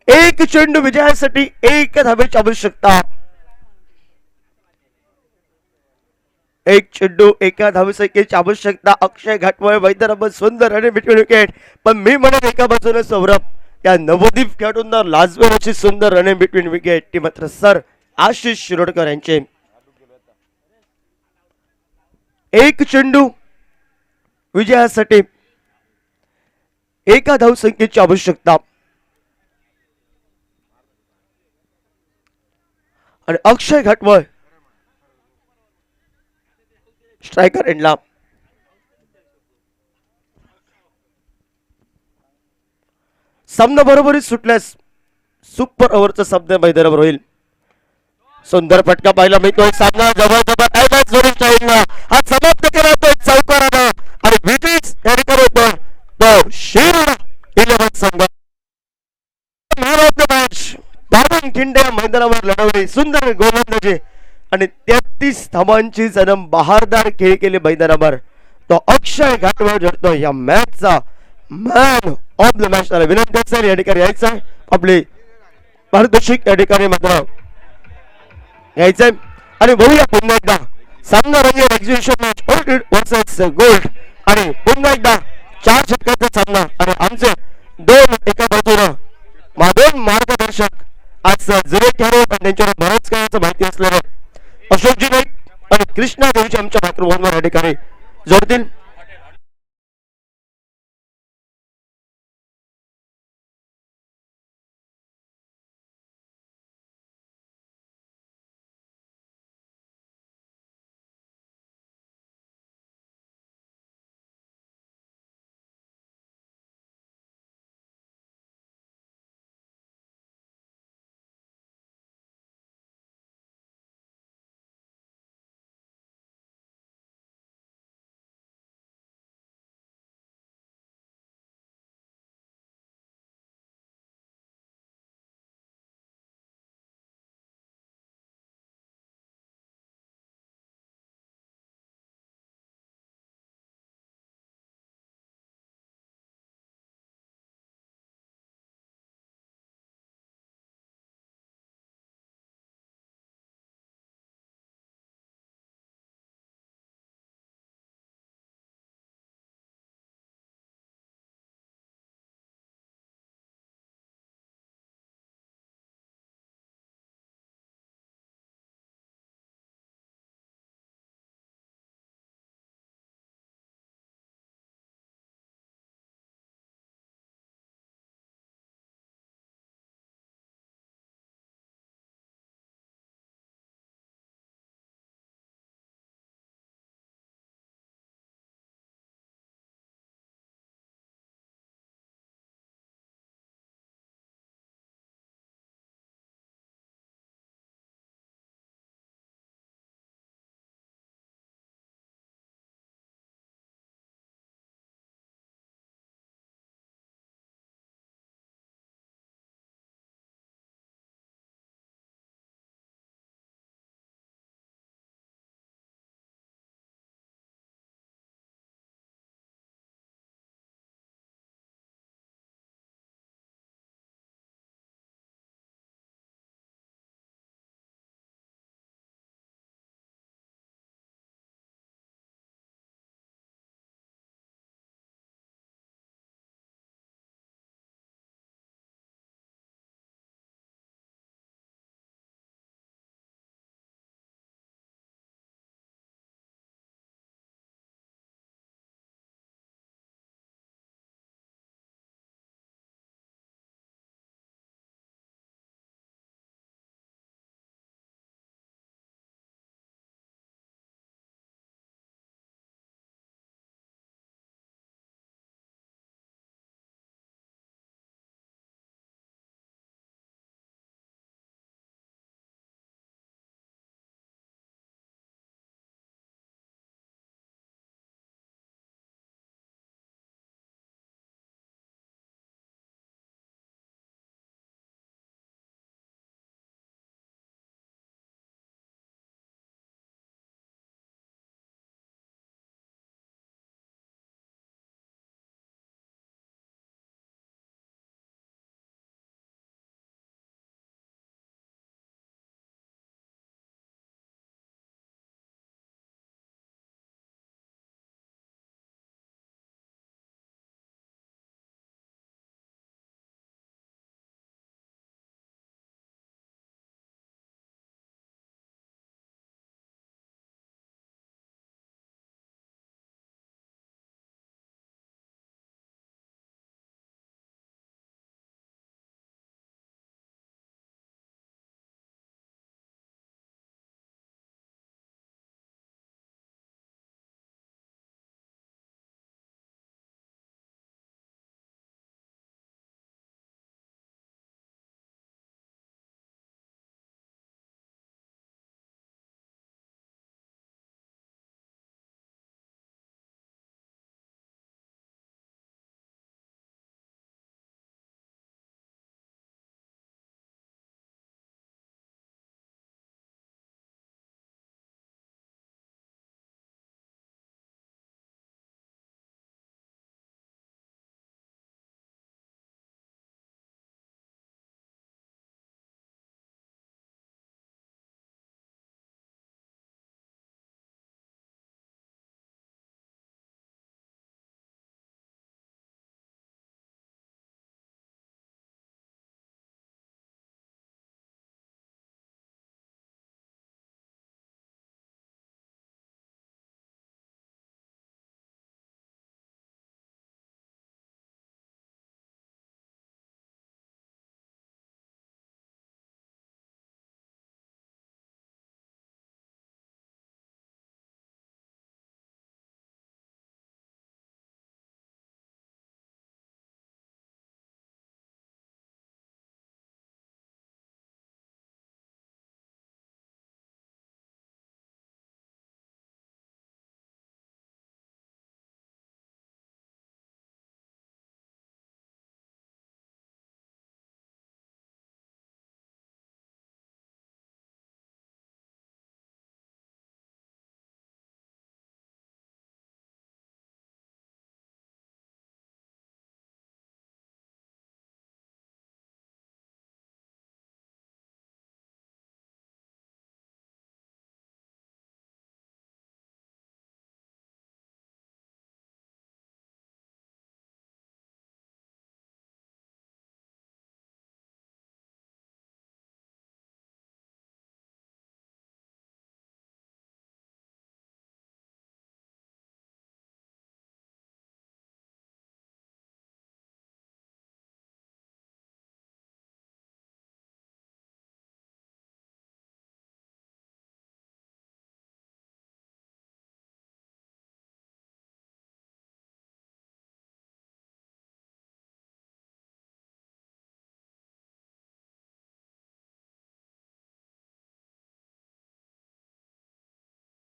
एक चेंडू विजयासाठी 1 धावेची आवश्यकता. 1 चेंडू 1 धावसंख्येची आवश्यकता. अक्षय घाटवळ मैदानावर सुंदर आणि मिटवी विकेट. पण मी म्हणत एका बाजूने सौरभ या नवदीप खेळाडूंना लाजवेल अशी सुंदर रन बिटवीन विकेट ती मात्र सर आशिष शिरोडकर यांचे. 1 चेंडू विजयासाठी 1 धावसंख्येची आवश्यकता. आणि अक्षय घाटवळ स्ट्रायकर एंडला. सामना बरोबरीत सुटल्यास सुपर ओव्हरचा सामना मैदानावर होईल. सुंदर फटका पाहायला मिळतोय. सामना जवळजवळ हा समाप्त केला तो चौकारानं आणि विकेट्स या ठिकाणी होतो तो शिरोड 11 संघ. बाबन खिंडे मैदानावर लढवली सुंदर गोलंदाजी आणि 33 धावांची जन्म बहारदार खेळ केले मैदानावर तो अक्षय घाटवळ ठरतो या मॅचचा मॅन ऑफ द मॅच. विनंती असेल या ठिकाणी यायचं आपले पारितोषिक या ठिकाणी मात्र यायचंय आणि बघूया पुन्हा एकदा सामना रंगीत exhibition match old versus gold आणि पुन्हा एकदा 4 षटकांचा सामना आणि आमचे 2 एका बाजूला दोन मार्गदर्शक आज जुने खेळाडू पण त्यांच्यावर बरंच काही माहिती असलेलं अशोकजी नाईक आणि कृष्णा देवीची आमच्या मातृभूमीवर या ठिकाणी जोडतील.